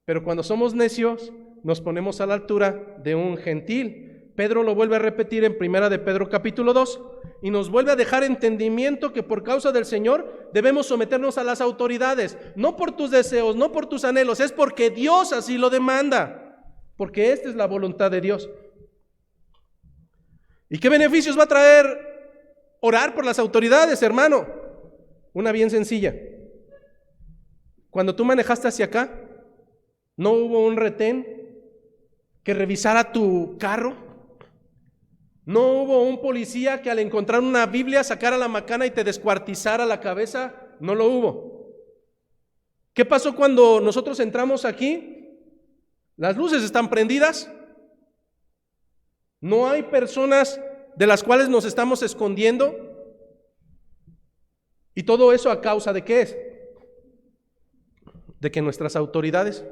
Pero cuando somos necios, nos ponemos a la altura de un gentil. Pedro lo vuelve a repetir en Primera de Pedro capítulo 2 y nos vuelve a dejar entendimiento que por causa del Señor debemos someternos a las autoridades, no por tus deseos, no por tus anhelos, es porque Dios así lo demanda, porque esta es la voluntad de Dios. ¿Y qué beneficios va a traer orar por las autoridades, hermano? Una bien sencilla. Cuando tú manejaste hacia acá, ¿no hubo un retén que revisara tu carro? ¿No hubo un policía que al encontrar una Biblia sacara la macana y te descuartizara la cabeza? No lo hubo. ¿Qué pasó cuando nosotros entramos aquí? Las luces están prendidas. No hay personas de las cuales nos estamos escondiendo. ¿Y todo eso a causa de qué es? De que nuestras autoridades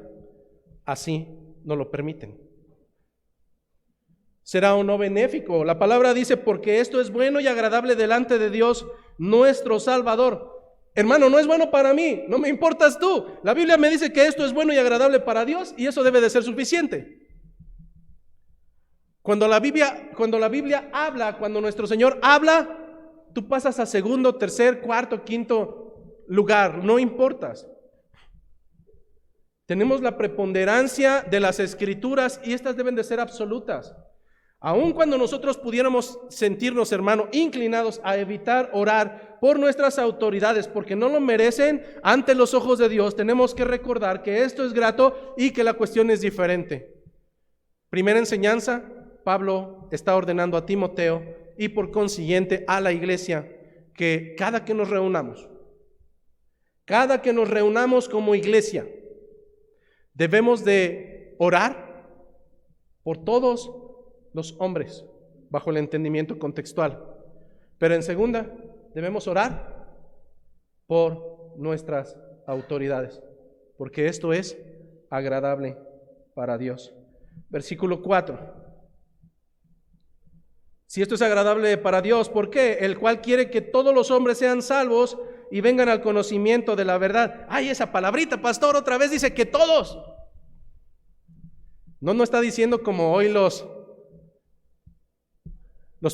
así no lo permiten. será o no benéfico. La palabra dice, porque esto es bueno y agradable delante de Dios, nuestro Salvador. Hermano, no es bueno para mí, no me importas tú. La Biblia me dice que esto es bueno y agradable para Dios y eso debe de ser suficiente. Cuando la Biblia habla, cuando nuestro Señor habla, tú pasas a segundo, tercer, cuarto, quinto lugar, no importas. Tenemos la preponderancia de las Escrituras y estas deben de ser absolutas. Aun cuando nosotros pudiéramos sentirnos, hermano, inclinados a evitar orar por nuestras autoridades porque no lo merecen ante los ojos de Dios, tenemos que recordar que esto es grato y que la cuestión es diferente. Primera enseñanza, Pablo está ordenando a Timoteo y por consiguiente a la iglesia que cada que nos reunamos como iglesia, debemos de orar por todos los hombres, bajo el entendimiento contextual. Pero en segunda, debemos orar por nuestras autoridades, porque esto es agradable para Dios. Versículo 4. Si esto es agradable para Dios, ¿por qué? El cual quiere que todos los hombres sean salvos y vengan al conocimiento de la verdad. Ay, esa palabrita, pastor, otra vez dice que todos. No está diciendo como hoy los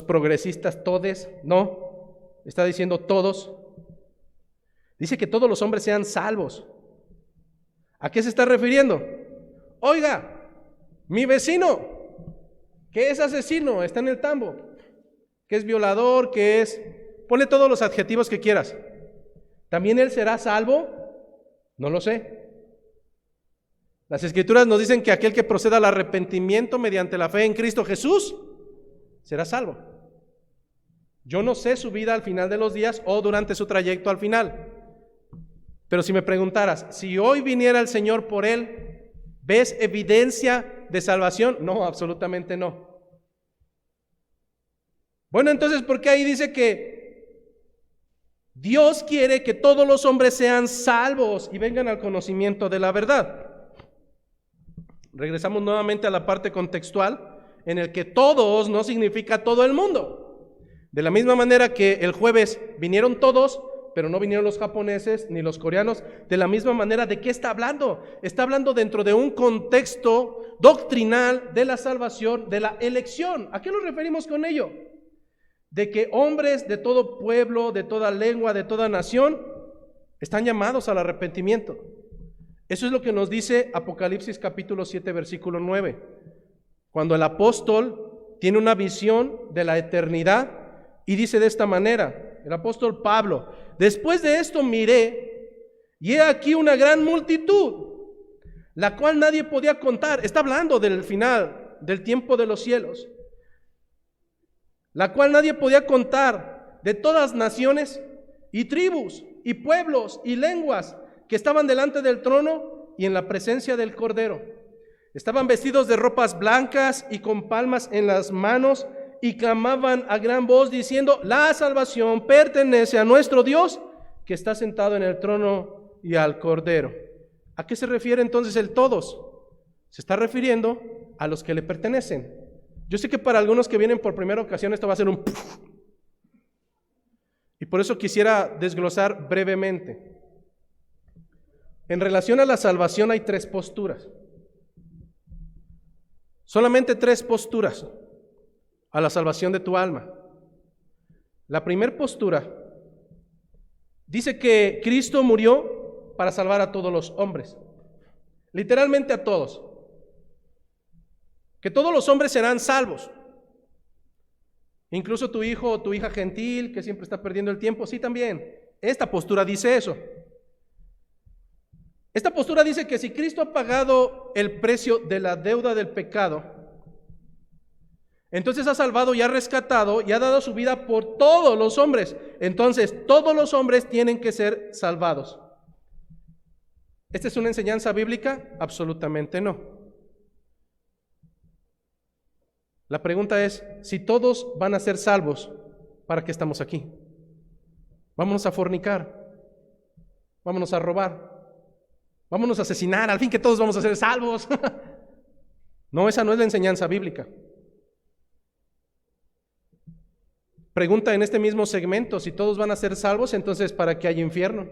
progresistas todes, no, está diciendo todos. Dice que todos los hombres sean salvos. ¿A qué se está refiriendo? Oiga, mi vecino, que es asesino, está en el tambo, que es violador, que es... Ponle todos los adjetivos que quieras. ¿También él será salvo? No lo sé. Las Escrituras nos dicen que aquel que proceda al arrepentimiento mediante la fe en Cristo Jesús será salvo. Yo no sé su vida al final de los días o durante su trayecto al final. Pero si me preguntaras, si hoy viniera el Señor por él, ¿ves evidencia de salvación? No, absolutamente no. Bueno, entonces, ¿por qué ahí dice que Dios quiere que todos los hombres sean salvos y vengan al conocimiento de la verdad? Regresamos nuevamente a la parte contextual, en el que todos no significa todo el mundo. De la misma manera que el jueves vinieron todos, pero no vinieron los japoneses ni los coreanos, de la misma manera, ¿de qué está hablando? Está hablando dentro de un contexto doctrinal de la salvación, de la elección. ¿A qué nos referimos con ello? De que hombres de todo pueblo, de toda lengua, de toda nación, están llamados al arrepentimiento. Eso es lo que nos dice Apocalipsis capítulo 7, versículo 9. Cuando el apóstol tiene una visión de la eternidad y dice de esta manera, el apóstol Pablo: después de esto miré, y he aquí una gran multitud, la cual nadie podía contar. Está hablando del final, del tiempo de los cielos, la cual nadie podía contar, de todas naciones y tribus y pueblos y lenguas, que estaban delante del trono y en la presencia del Cordero. Estaban vestidos de ropas blancas y con palmas en las manos, y clamaban a gran voz diciendo: la salvación pertenece a nuestro Dios, que está sentado en el trono, y al Cordero. ¿A qué se refiere entonces el todos? Se está refiriendo a los que le pertenecen. Yo sé que para algunos que vienen por primera ocasión esto va a ser un puf, y por eso quisiera desglosar brevemente. En relación a la salvación hay tres posturas. Solamente tres posturas a la salvación de tu alma. La primera postura dice que Cristo murió para salvar a todos los hombres, literalmente a todos, que todos los hombres serán salvos, incluso tu hijo o tu hija gentil que siempre está perdiendo el tiempo. Sí, también esta postura dice eso. Esta postura dice que si Cristo ha pagado el precio de la deuda del pecado, entonces ha salvado y ha rescatado y ha dado su vida por todos los hombres. Entonces todos los hombres tienen que ser salvados. ¿Esta es una enseñanza bíblica? Absolutamente no. La pregunta es, si todos van a ser salvos, ¿para qué estamos aquí? Vámonos a fornicar, vámonos a robar, vámonos a asesinar, al fin que todos vamos a ser salvos. No, esa no es la enseñanza bíblica. pregunta en este mismo segmento: si todos van a ser salvos, entonces ¿para qué hay infierno?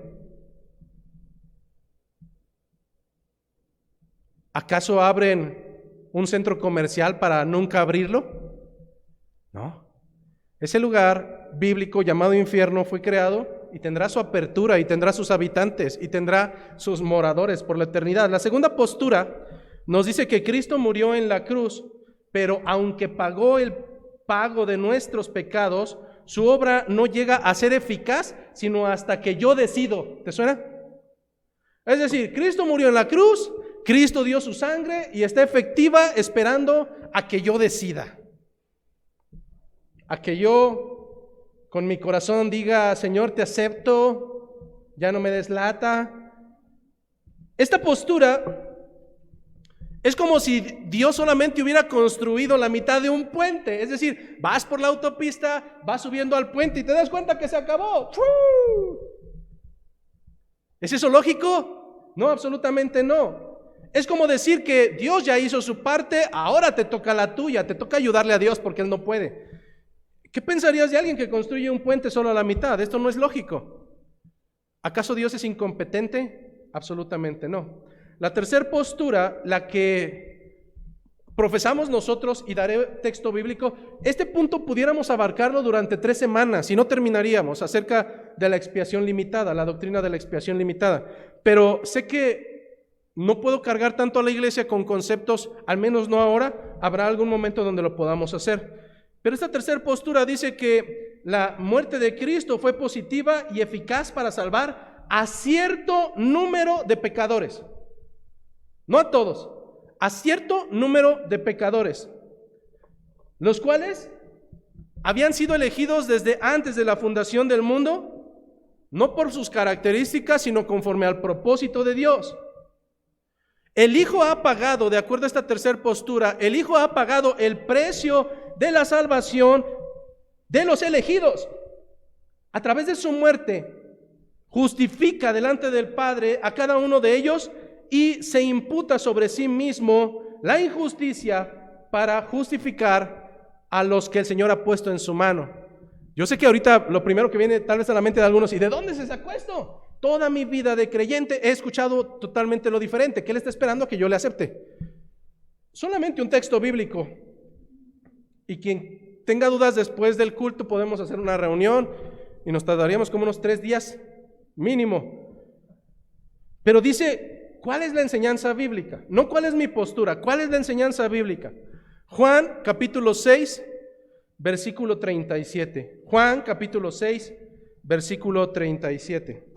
¿Acaso abren un centro comercial para nunca abrirlo? No. Ese lugar bíblico llamado infierno fue creado y tendrá su apertura y tendrá sus habitantes y tendrá sus moradores por la eternidad. La segunda postura nos dice que Cristo murió en la cruz, pero aunque pagó el pago de nuestros pecados, su obra no llega a ser eficaz sino hasta que yo decido. ¿Te suena? Es decir, Cristo murió en la cruz, Cristo dio su sangre y está efectiva esperando a que yo decida. A que yo con mi corazón diga: Señor, te acepto, ya no me des lata. Esta postura es como si Dios solamente hubiera construido la mitad de un puente. Es decir, vas por la autopista, vas subiendo al puente y te das cuenta que se acabó. ¿Es eso lógico? No, absolutamente no. Es como decir que Dios ya hizo su parte, ahora te toca la tuya, te toca ayudarle a Dios porque Él no puede. ¿Qué pensarías de alguien que construye un puente solo a la mitad? Esto no es lógico. ¿Acaso Dios es incompetente? Absolutamente no. La tercera postura, la que profesamos nosotros, y daré texto bíblico, este punto pudiéramos abarcarlo durante 3 semanas y no terminaríamos, acerca de la expiación limitada, la doctrina de la expiación limitada. Pero sé que no puedo cargar tanto a la iglesia con conceptos, al menos no ahora. Habrá algún momento donde lo podamos hacer. Pero esta tercera postura dice que la muerte de Cristo fue positiva y eficaz para salvar a cierto número de pecadores. No a todos, a cierto número de pecadores, los cuales habían sido elegidos desde antes de la fundación del mundo, no por sus características, sino conforme al propósito de Dios. El Hijo ha pagado, de acuerdo a esta tercera postura, el Hijo ha pagado el precio de la salvación de los elegidos. A través de su muerte, justifica delante del Padre a cada uno de ellos y se imputa sobre sí mismo la injusticia para justificar a los que el Señor ha puesto en su mano. Yo sé que ahorita lo primero que viene tal vez a la mente de algunos: ¿y de dónde se sacó esto? Toda mi vida de creyente he escuchado totalmente lo diferente, que Él está esperando a que yo le acepte. Solamente un texto bíblico. Y quien tenga dudas después del culto, podemos hacer una reunión y nos tardaríamos como unos 3 días mínimo. Pero dice, ¿cuál es la enseñanza bíblica? No cuál es mi postura, ¿cuál es la enseñanza bíblica? Juan capítulo 6, versículo 37. Juan capítulo 6, versículo 37.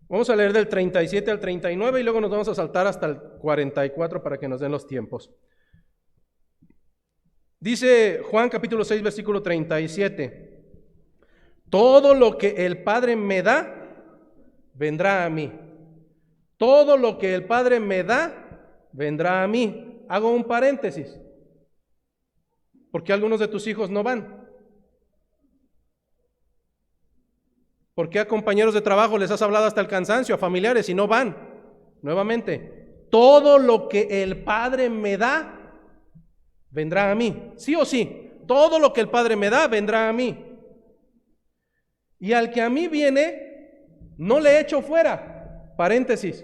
Vamos a leer del 37 al 39 y luego nos vamos a saltar hasta el 44 para que nos den los tiempos. Dice Juan capítulo 6, versículo 37. Todo lo que el Padre me da, vendrá a mí. Todo lo que el Padre me da, vendrá a mí. Hago un paréntesis. ¿Por qué algunos de tus hijos no van? ¿Por qué a compañeros de trabajo les has hablado hasta el cansancio, a familiares, y no van? Nuevamente, todo lo que el Padre me da, vendrá a mí. Sí o sí, todo lo que el Padre me da, vendrá a mí. Y al que a mí viene, no le echo fuera. Paréntesis.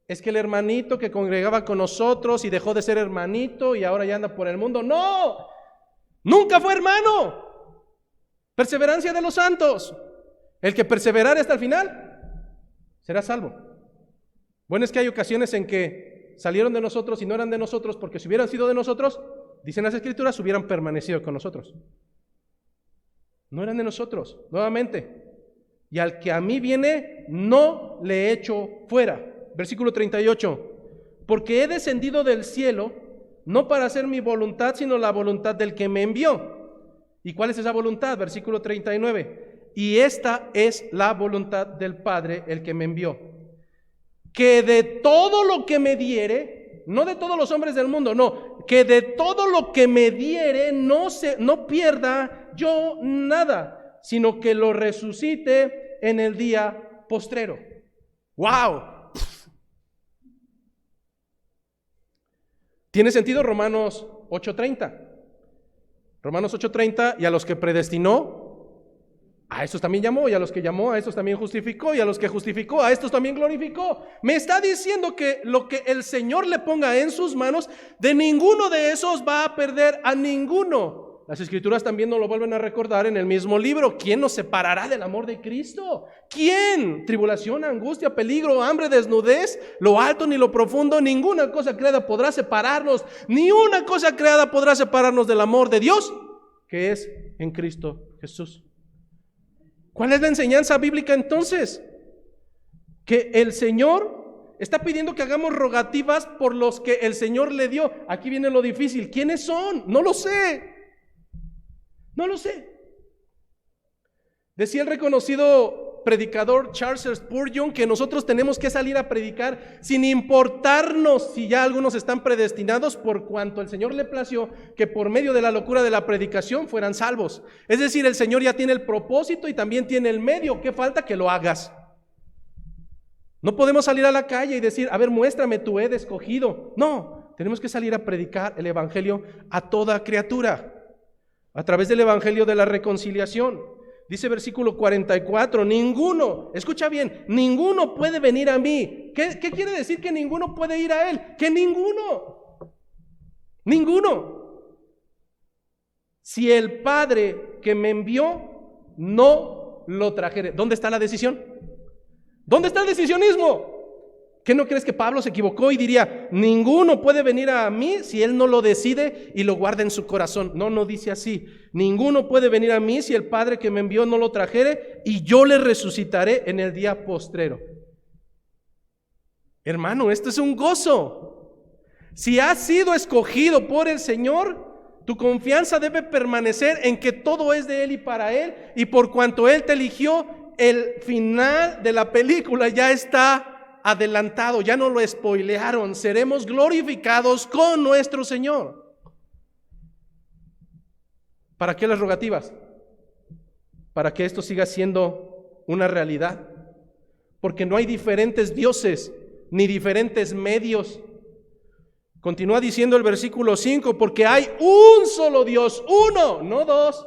Es que el hermanito que congregaba con nosotros y dejó de ser hermanito y ahora ya anda por el mundo. ¡No! Nunca fue hermano. Perseverancia de los santos. El que perseverare hasta el final será salvo. Bueno, es que hay ocasiones en que salieron de nosotros y no eran de nosotros, porque si hubieran sido de nosotros, dicen las Escrituras, hubieran permanecido con nosotros. No eran de nosotros, nuevamente. Y al que a mí viene, no le echo fuera. Versículo 38. Porque he descendido del cielo, no para hacer mi voluntad, sino la voluntad del que me envió. ¿Y cuál es esa voluntad? Versículo 39. Y esta es la voluntad del Padre, el que me envió, que de todo lo que me diere, no de todos los hombres del mundo, no, que de todo lo que me diere no pierda yo nada, sino que lo resucite en el día postrero. ¡Wow! ¿Tiene sentido Romanos 8:30? Romanos 8:30, y a los que predestinó, a estos también llamó, y a los que llamó, a estos también justificó, y a los que justificó, a estos también glorificó. Me está diciendo que lo que el Señor le ponga en sus manos, de ninguno de esos va a perder a ninguno. Las Escrituras también nos lo vuelven a recordar en el mismo libro. ¿Quién nos separará del amor de Cristo? ¿Quién? Tribulación, angustia, peligro, hambre, desnudez, lo alto ni lo profundo, ninguna cosa creada podrá separarnos, ni una cosa creada podrá separarnos del amor de Dios, que es en Cristo Jesús. ¿Cuál es la enseñanza bíblica entonces? Que el Señor está pidiendo que hagamos rogativas por los que el Señor le dio. Aquí viene lo difícil. ¿Quiénes son? No lo sé. No lo sé. Decía el reconocido predicador Charles Spurgeon que nosotros tenemos que salir a predicar sin importarnos si ya algunos están predestinados, por cuanto el Señor le plació que por medio de la locura de la predicación fueran salvos. Es decir, el Señor ya tiene el propósito y también tiene el medio. ¿Qué falta? Que lo hagas. No podemos salir a la calle y decir, a ver, muéstrame tu he escogido. No, tenemos que salir a predicar el evangelio a toda criatura, a través del evangelio de la reconciliación. Dice versículo 44, ninguno, escucha bien, ninguno puede venir a mí. ¿Qué quiere decir que ninguno puede ir a Él? Que ninguno. Si el Padre que me envió no lo trajere. ¿Dónde está la decisión? ¿Dónde está el decisionismo? ¿Qué no crees que Pablo se equivocó y diría, ninguno puede venir a mí si él no lo decide y lo guarda en su corazón? No dice así. Ninguno puede venir a mí si el Padre que me envió no lo trajere, y yo le resucitaré en el día postrero. Hermano, esto es un gozo. Si has sido escogido por el Señor, tu confianza debe permanecer en que todo es de Él y para Él, y por cuanto Él te eligió, el final de la película ya está adelantado, ya no lo spoilearon. Seremos glorificados con nuestro Señor. ¿Para qué las rogativas? Para que esto siga siendo una realidad. Porque no hay diferentes dioses ni diferentes medios. Continúa diciendo el versículo 5, porque hay un solo Dios, uno, no dos,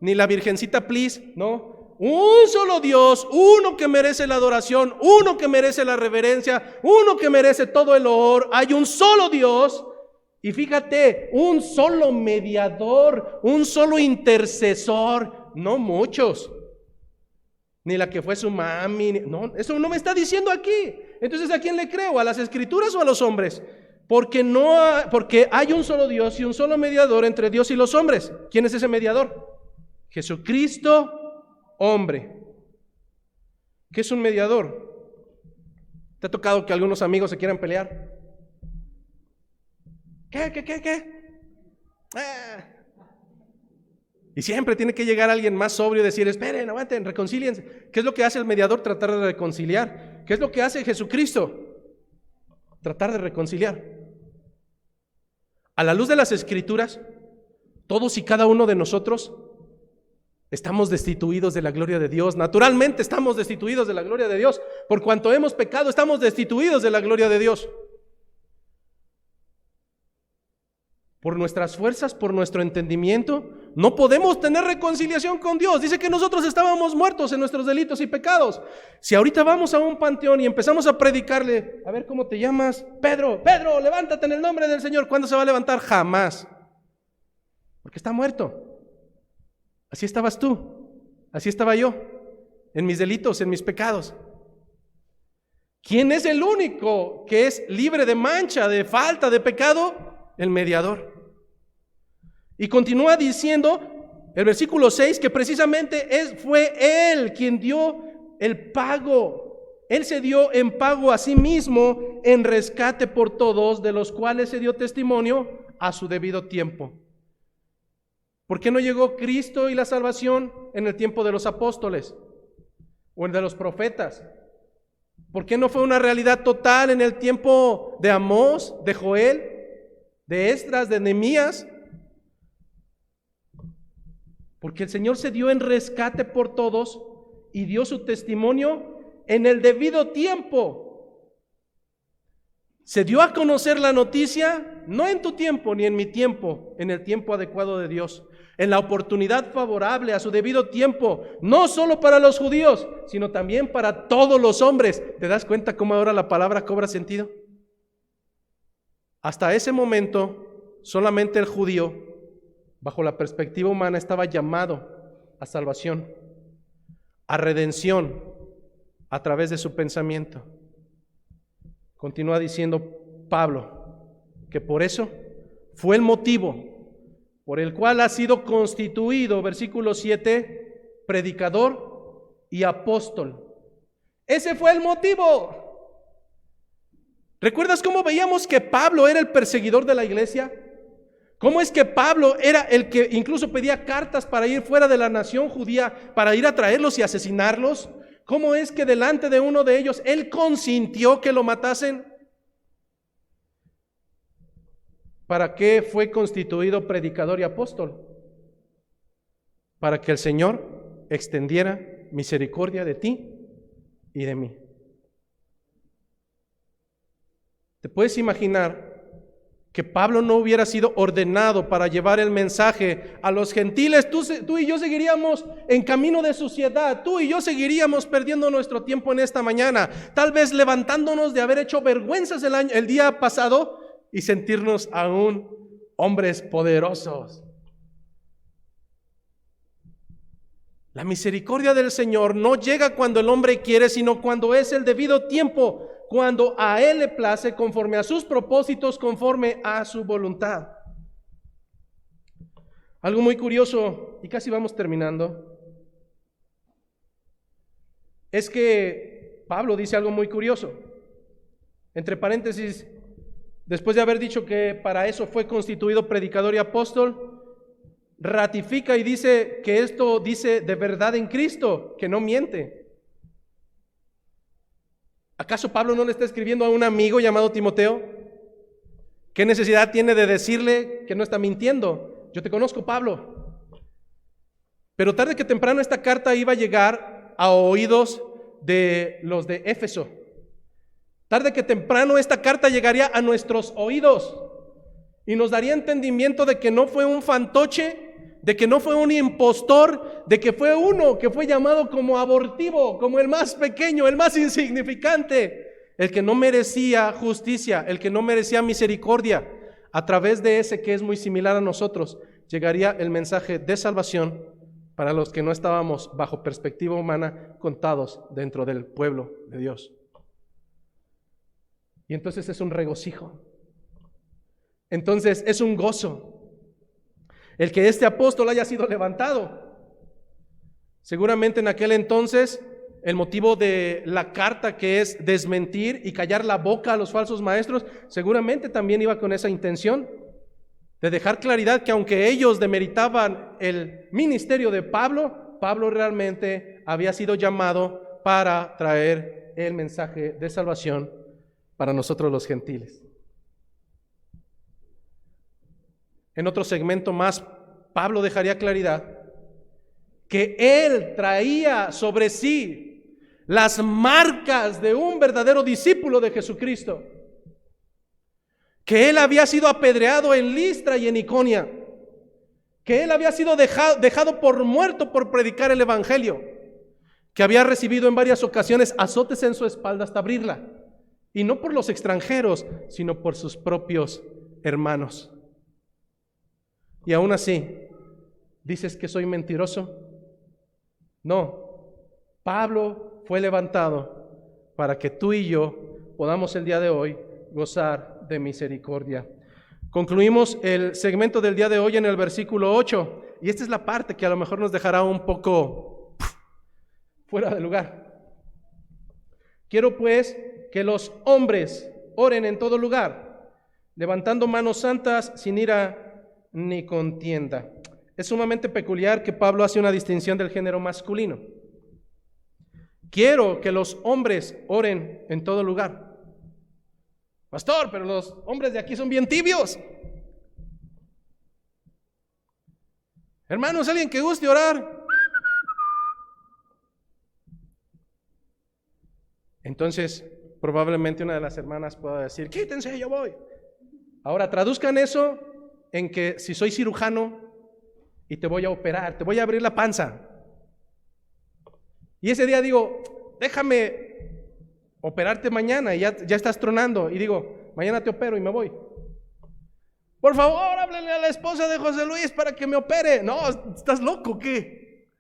ni la Virgencita please, no. Un solo Dios, uno que merece la adoración, uno que merece la reverencia, uno que merece todo el honor. Hay un solo Dios, y fíjate, un solo mediador, un solo intercesor, no muchos, ni la que fue su mami, no, eso no me está diciendo aquí. Entonces, ¿a quién le creo? ¿A las Escrituras o a los hombres? Porque hay un solo Dios y un solo mediador entre Dios y los hombres. ¿Quién es ese mediador? Jesucristo, hombre. ¿Qué es un mediador? ¿Te ha tocado que algunos amigos se quieran pelear? ¿Qué? Y siempre tiene que llegar alguien más sobrio y decir, esperen, aguanten, reconcíliense. ¿Qué es lo que hace el mediador? Tratar de reconciliar. ¿Qué es lo que hace Jesucristo? Tratar de reconciliar. A la luz de las Escrituras, todos y cada uno de nosotros estamos destituidos de la gloria de Dios. Naturalmente estamos destituidos de la gloria de Dios. Por cuanto hemos pecado, estamos destituidos de la gloria de Dios. Por nuestras fuerzas, por nuestro entendimiento, no podemos tener reconciliación con Dios. Dice que nosotros estábamos muertos en nuestros delitos y pecados. Si ahorita vamos a un panteón y empezamos a predicarle, a ver, ¿cómo te llamas? Pedro, levántate en el nombre del Señor. ¿Cuándo se va a levantar? Jamás. Porque está muerto. Así estabas tú, así estaba yo, en mis delitos, en mis pecados. ¿Quién es el único que es libre de mancha, de falta, de pecado? El mediador. Y continúa diciendo el versículo 6 que precisamente fue Él quien dio el pago. Él se dio en pago a sí mismo en rescate por todos, de los cuales se dio testimonio a su debido tiempo. ¿Por qué no llegó Cristo y la salvación en el tiempo de los apóstoles o en de los profetas? ¿Por qué no fue una realidad total en el tiempo de Amós, de Joel, de Esdras, de Nehemías? Porque el Señor se dio en rescate por todos y dio su testimonio en el debido tiempo. Se dio a conocer la noticia, no en tu tiempo ni en mi tiempo, en el tiempo adecuado de Dios, en la oportunidad favorable a su debido tiempo, no solo para los judíos, sino también para todos los hombres. ¿Te das cuenta cómo ahora la palabra cobra sentido? Hasta ese momento, solamente el judío, bajo la perspectiva humana, estaba llamado a salvación, a redención, a través de su pensamiento. Continúa diciendo Pablo que por eso fue el motivo por el cual ha sido constituido, versículo 7, predicador y apóstol. Ese fue el motivo. ¿Recuerdas cómo veíamos que Pablo era el perseguidor de la iglesia? ¿Cómo es que Pablo era el que incluso pedía cartas para ir fuera de la nación judía, para ir a traerlos y asesinarlos? ¿Cómo es que delante de uno de ellos él consintió que lo matasen? ¿Para qué fue constituido predicador y apóstol? Para que el Señor extendiera misericordia de ti y de mí. ¿Te puedes imaginar que Pablo no hubiera sido ordenado para llevar el mensaje a los gentiles? Tú y yo seguiríamos en camino de suciedad. Tú y yo seguiríamos perdiendo nuestro tiempo en esta mañana, tal vez levantándonos de haber hecho vergüenzas el día pasado y sentirnos aún hombres poderosos. La misericordia del Señor no llega cuando el hombre quiere, sino cuando es el debido tiempo, cuando a Él le place, conforme a sus propósitos, conforme a su voluntad. Algo muy curioso, y casi vamos terminando, es que Pablo dice algo muy curioso. Entre paréntesis, después de haber dicho que para eso fue constituido predicador y apóstol, ratifica y dice que esto dice de verdad en Cristo, que no miente. ¿Acaso Pablo no le está escribiendo a un amigo llamado Timoteo? ¿Qué necesidad tiene de decirle que no está mintiendo? Yo te conozco, Pablo. Pero tarde que temprano esta carta iba a llegar a oídos de los de Éfeso. Tarde que temprano esta carta llegaría a nuestros oídos y nos daría entendimiento de que no fue un fantoche, de que no fue un impostor, de que fue uno que fue llamado como abortivo, como el más pequeño, el más insignificante, el que no merecía justicia, el que no merecía misericordia. A través de ese que es muy similar a nosotros, llegaría el mensaje de salvación para los que no estábamos bajo perspectiva humana contados dentro del pueblo de Dios. Y entonces es un regocijo. Entonces es un gozo el que este apóstol haya sido levantado. Seguramente en aquel entonces el motivo de la carta, que es desmentir y callar la boca a los falsos maestros, seguramente también iba con esa intención de dejar claridad que aunque ellos demeritaban el ministerio de Pablo, Pablo realmente había sido llamado para traer el mensaje de salvación para nosotros los gentiles. En otro segmento más, Pablo dejaría claridad que él traía sobre sí las marcas de un verdadero discípulo de Jesucristo, que él había sido apedreado en Listra y en Iconia, que él había sido dejado por muerto por predicar el evangelio, que había recibido en varias ocasiones azotes en su espalda hasta abrirla, y no por los extranjeros, sino por sus propios hermanos. Y aún así, ¿dices que soy mentiroso? No, Pablo fue levantado para que tú y yo podamos el día de hoy gozar de misericordia. Concluimos el segmento del día de hoy en el versículo 8, y esta es la parte que a lo mejor nos dejará un poco fuera de lugar. Quiero pues que los hombres oren en todo lugar, levantando manos santas sin ira ni contienda. Es sumamente peculiar que Pablo hace una distinción del género masculino. Quiero que los hombres oren en todo lugar. Pastor, pero los hombres de aquí son bien tibios. Hermanos, alguien que guste orar. Entonces, probablemente una de las hermanas pueda decir, quítense, yo voy. Ahora, traduzcan eso en que si soy cirujano y te voy a operar, te voy a abrir la panza. Y ese día digo, déjame operarte mañana y ya estás tronando. Y digo, mañana te opero y me voy. Por favor, háblale a la esposa de José Luis para que me opere. No, ¿estás loco? ¿Qué?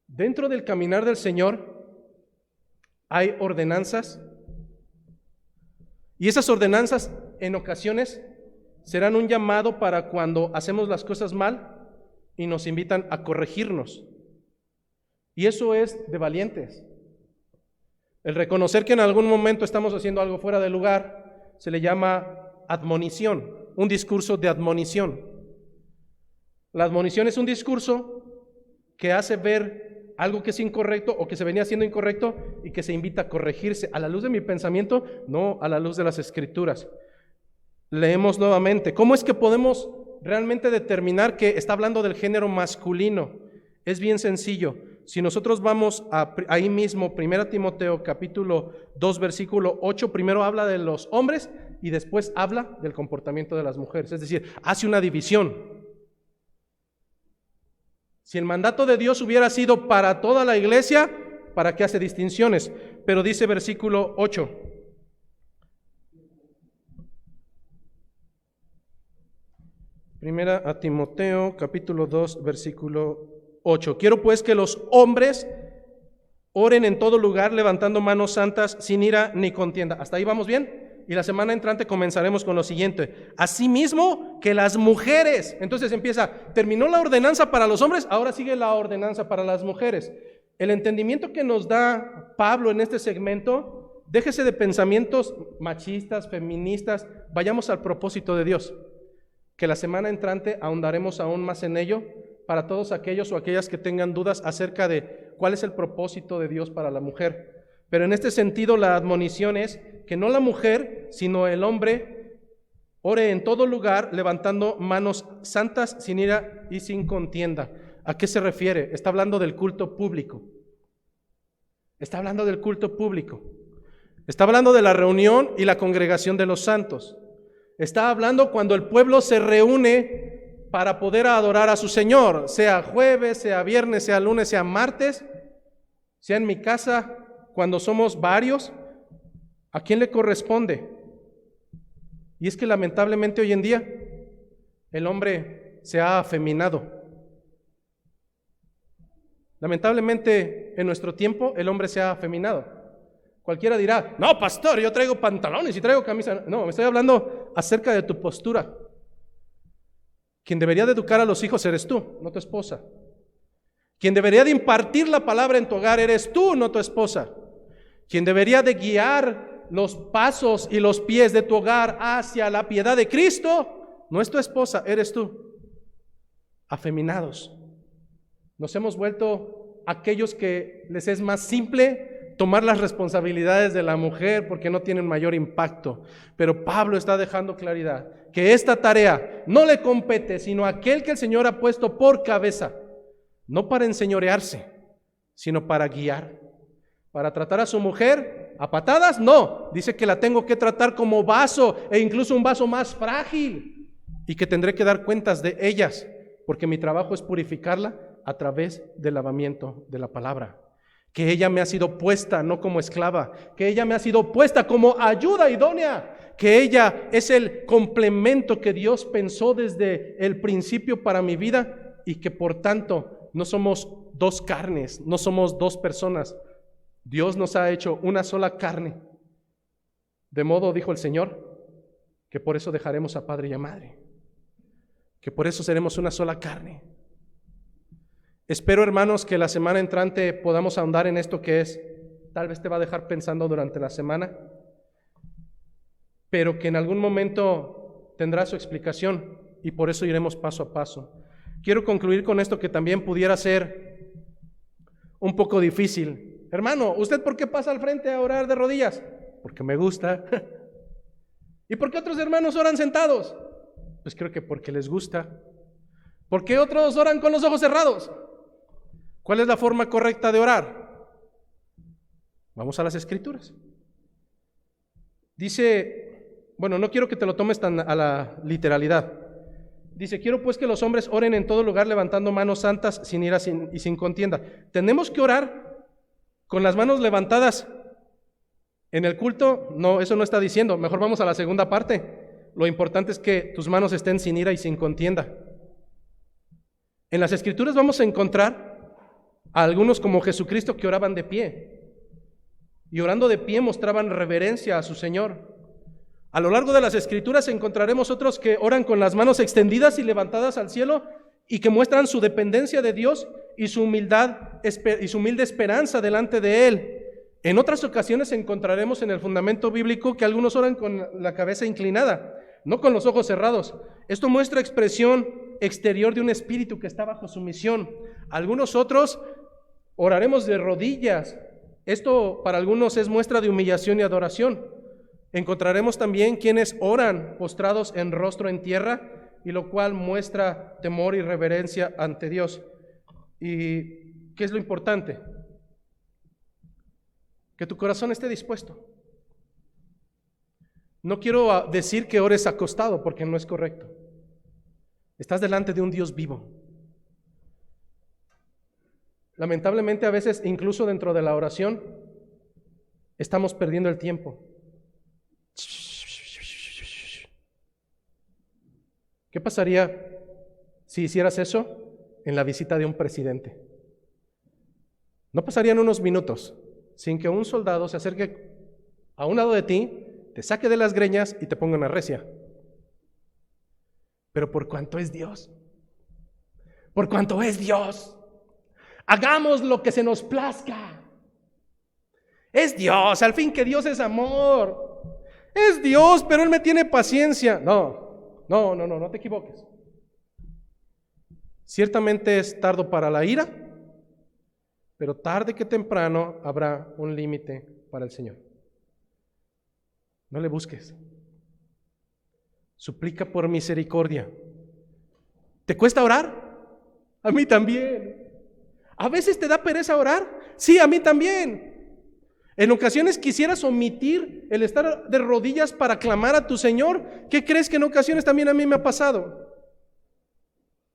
Dentro del caminar del Señor hay ordenanzas. Y esas ordenanzas en ocasiones serán un llamado para cuando hacemos las cosas mal y nos invitan a corregirnos. Y eso es de valientes. El reconocer que en algún momento estamos haciendo algo fuera de lugar se le llama admonición, un discurso de admonición. La admonición es un discurso que hace ver algo que es incorrecto o que se venía haciendo incorrecto y que se invita a corregirse. ¿A la luz de mi pensamiento? No, a la luz de las Escrituras. Leemos nuevamente. ¿Cómo es que podemos realmente determinar que está hablando del género masculino? Es bien sencillo. Si nosotros vamos ahí mismo, 1 Timoteo capítulo 2 versículo 8, primero habla de los hombres y después habla del comportamiento de las mujeres. Es decir, hace una división. Si el mandato de Dios hubiera sido para toda la iglesia, ¿para qué hace distinciones? Pero dice versículo 8. Primera a Timoteo capítulo 2 versículo 8. Quiero pues que los hombres oren en todo lugar levantando manos santas sin ira ni contienda. ¿Hasta ahí vamos bien? Y la semana entrante comenzaremos con lo siguiente. Asimismo que las mujeres. Entonces terminó la ordenanza para los hombres, ahora sigue la ordenanza para las mujeres. El entendimiento que nos da Pablo en este segmento, déjese de pensamientos machistas, feministas, vayamos al propósito de Dios. Que la semana entrante ahondaremos aún más en ello para todos aquellos o aquellas que tengan dudas acerca de cuál es el propósito de Dios para la mujer. Pero en este sentido la admonición es que no la mujer, sino el hombre ore en todo lugar levantando manos santas sin ira y sin contienda. ¿A qué se refiere? Está hablando del culto público. Está hablando del culto público. Está hablando de la reunión y la congregación de los santos. Está hablando cuando el pueblo se reúne para poder adorar a su Señor, sea jueves, sea viernes, sea lunes, sea martes, sea en mi casa, cuando somos varios. ¿A quién le corresponde? Y es que lamentablemente hoy en día el hombre se ha afeminado. Lamentablemente en nuestro tiempo el hombre se ha afeminado. Cualquiera dirá, no, pastor, yo traigo pantalones y traigo camisa. No, me estoy hablando acerca de tu postura. Quien debería de educar a los hijos eres tú, no tu esposa. Quien debería de impartir la palabra en tu hogar eres tú, no tu esposa. Quien debería de guiar los pasos y los pies de tu hogar hacia la piedad de Cristo no es tu esposa, eres tú. Afeminados. Nos hemos vuelto aquellos que les es más simple tomar las responsabilidades de la mujer porque no tienen mayor impacto. Pero Pablo está dejando claridad que esta tarea no le compete sino a aquel que el Señor ha puesto por cabeza, no para enseñorearse, sino para guiar. Para tratar a su mujer a patadas, no. Dice que la tengo que tratar como vaso e incluso un vaso más frágil y que tendré que dar cuentas de ellas porque mi trabajo es purificarla a través del lavamiento de la palabra. Que ella me ha sido puesta no como esclava, que ella me ha sido puesta como ayuda idónea, que ella es el complemento que Dios pensó desde el principio para mi vida y que por tanto no somos dos carnes, no somos dos personas. Dios nos ha hecho una sola carne. De modo, dijo el Señor, que por eso dejaremos a padre y a madre, que por eso seremos una sola carne. Espero, hermanos, que la semana entrante podamos ahondar en esto que es, tal vez te va a dejar pensando durante la semana, pero que en algún momento tendrá su explicación y por eso iremos paso a paso. Quiero concluir con esto que también pudiera ser un poco difícil. Hermano, ¿usted por qué pasa al frente a orar de rodillas? Porque me gusta. ¿Y por qué otros hermanos oran sentados? Pues creo que porque les gusta. ¿Por qué otros oran con los ojos cerrados? ¿Cuál es la forma correcta de orar? Vamos a las Escrituras. Dice, bueno, no quiero que te lo tomes tan a la literalidad. Dice, quiero pues que los hombres oren en todo lugar levantando manos santas sin ira y sin contienda. ¿Tenemos que orar con las manos levantadas en el culto? No, eso no está diciendo. Mejor vamos a la segunda parte. Lo importante es que tus manos estén sin ira y sin contienda. En las Escrituras vamos a encontrar a algunos como Jesucristo que oraban de pie. Y orando de pie mostraban reverencia a su Señor. A lo largo de las Escrituras encontraremos otros que oran con las manos extendidas y levantadas al cielo y que muestran su dependencia de Dios y su humildad y su humilde esperanza delante de Él. En otras ocasiones encontraremos en el fundamento bíblico que algunos oran con la cabeza inclinada, no con los ojos cerrados. Esto muestra expresión exterior de un espíritu que está bajo sumisión. Algunos otros oraremos de rodillas. Esto para algunos es muestra de humillación y adoración. Encontraremos también quienes oran postrados en rostro en tierra, y lo cual muestra temor y reverencia ante Dios. ¿Y qué es lo importante? Que tu corazón esté dispuesto. No quiero decir que ores acostado, porque no es correcto. Estás delante de un Dios vivo. Lamentablemente a veces, incluso dentro de la oración, estamos perdiendo el tiempo. ¿Qué pasaría si hicieras eso en la visita de un presidente? No pasarían unos minutos sin que un soldado se acerque a un lado de ti, te saque de las greñas y te ponga una recia. Pero por cuanto es Dios, hagamos lo que se nos plazca. Es Dios, al fin que Dios es amor. Es Dios, pero Él me tiene paciencia. No te equivoques. Ciertamente es tardo para la ira, pero tarde que temprano habrá un límite para el Señor. No le busques. Suplica por misericordia. ¿Te cuesta orar? A mí también. ¿A veces te da pereza orar? Sí, a mí también. En ocasiones quisieras omitir el estar de rodillas para clamar a tu Señor. ¿Qué crees que en ocasiones también a mí me ha pasado?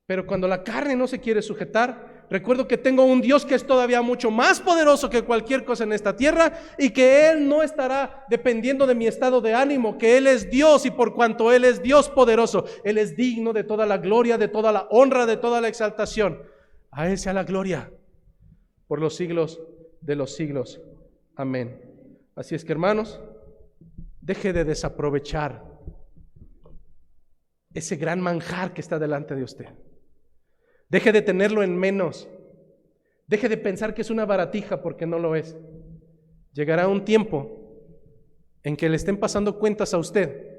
Pero cuando la carne no se quiere sujetar, recuerdo que tengo un Dios que es todavía mucho más poderoso que cualquier cosa en esta tierra y que Él no estará dependiendo de mi estado de ánimo, que Él es Dios y por cuanto Él es Dios poderoso, Él es digno de toda la gloria, de toda la honra, de toda la exaltación. A Él sea la gloria por los siglos de los siglos. Amén. Así es que, hermanos, deje de desaprovechar ese gran manjar que está delante de usted. Deje de tenerlo en menos. Deje de pensar que es una baratija, porque no lo es. Llegará un tiempo en que le estén pasando cuentas a usted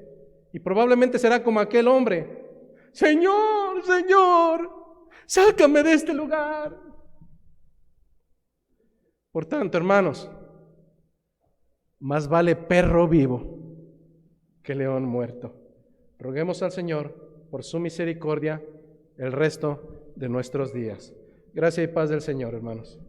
y probablemente será como aquel hombre: Señor, sácame de este lugar. Por tanto, hermanos, más vale perro vivo que león muerto. Roguemos al Señor por su misericordia el resto de nuestros días. Gracia y paz del Señor, hermanos.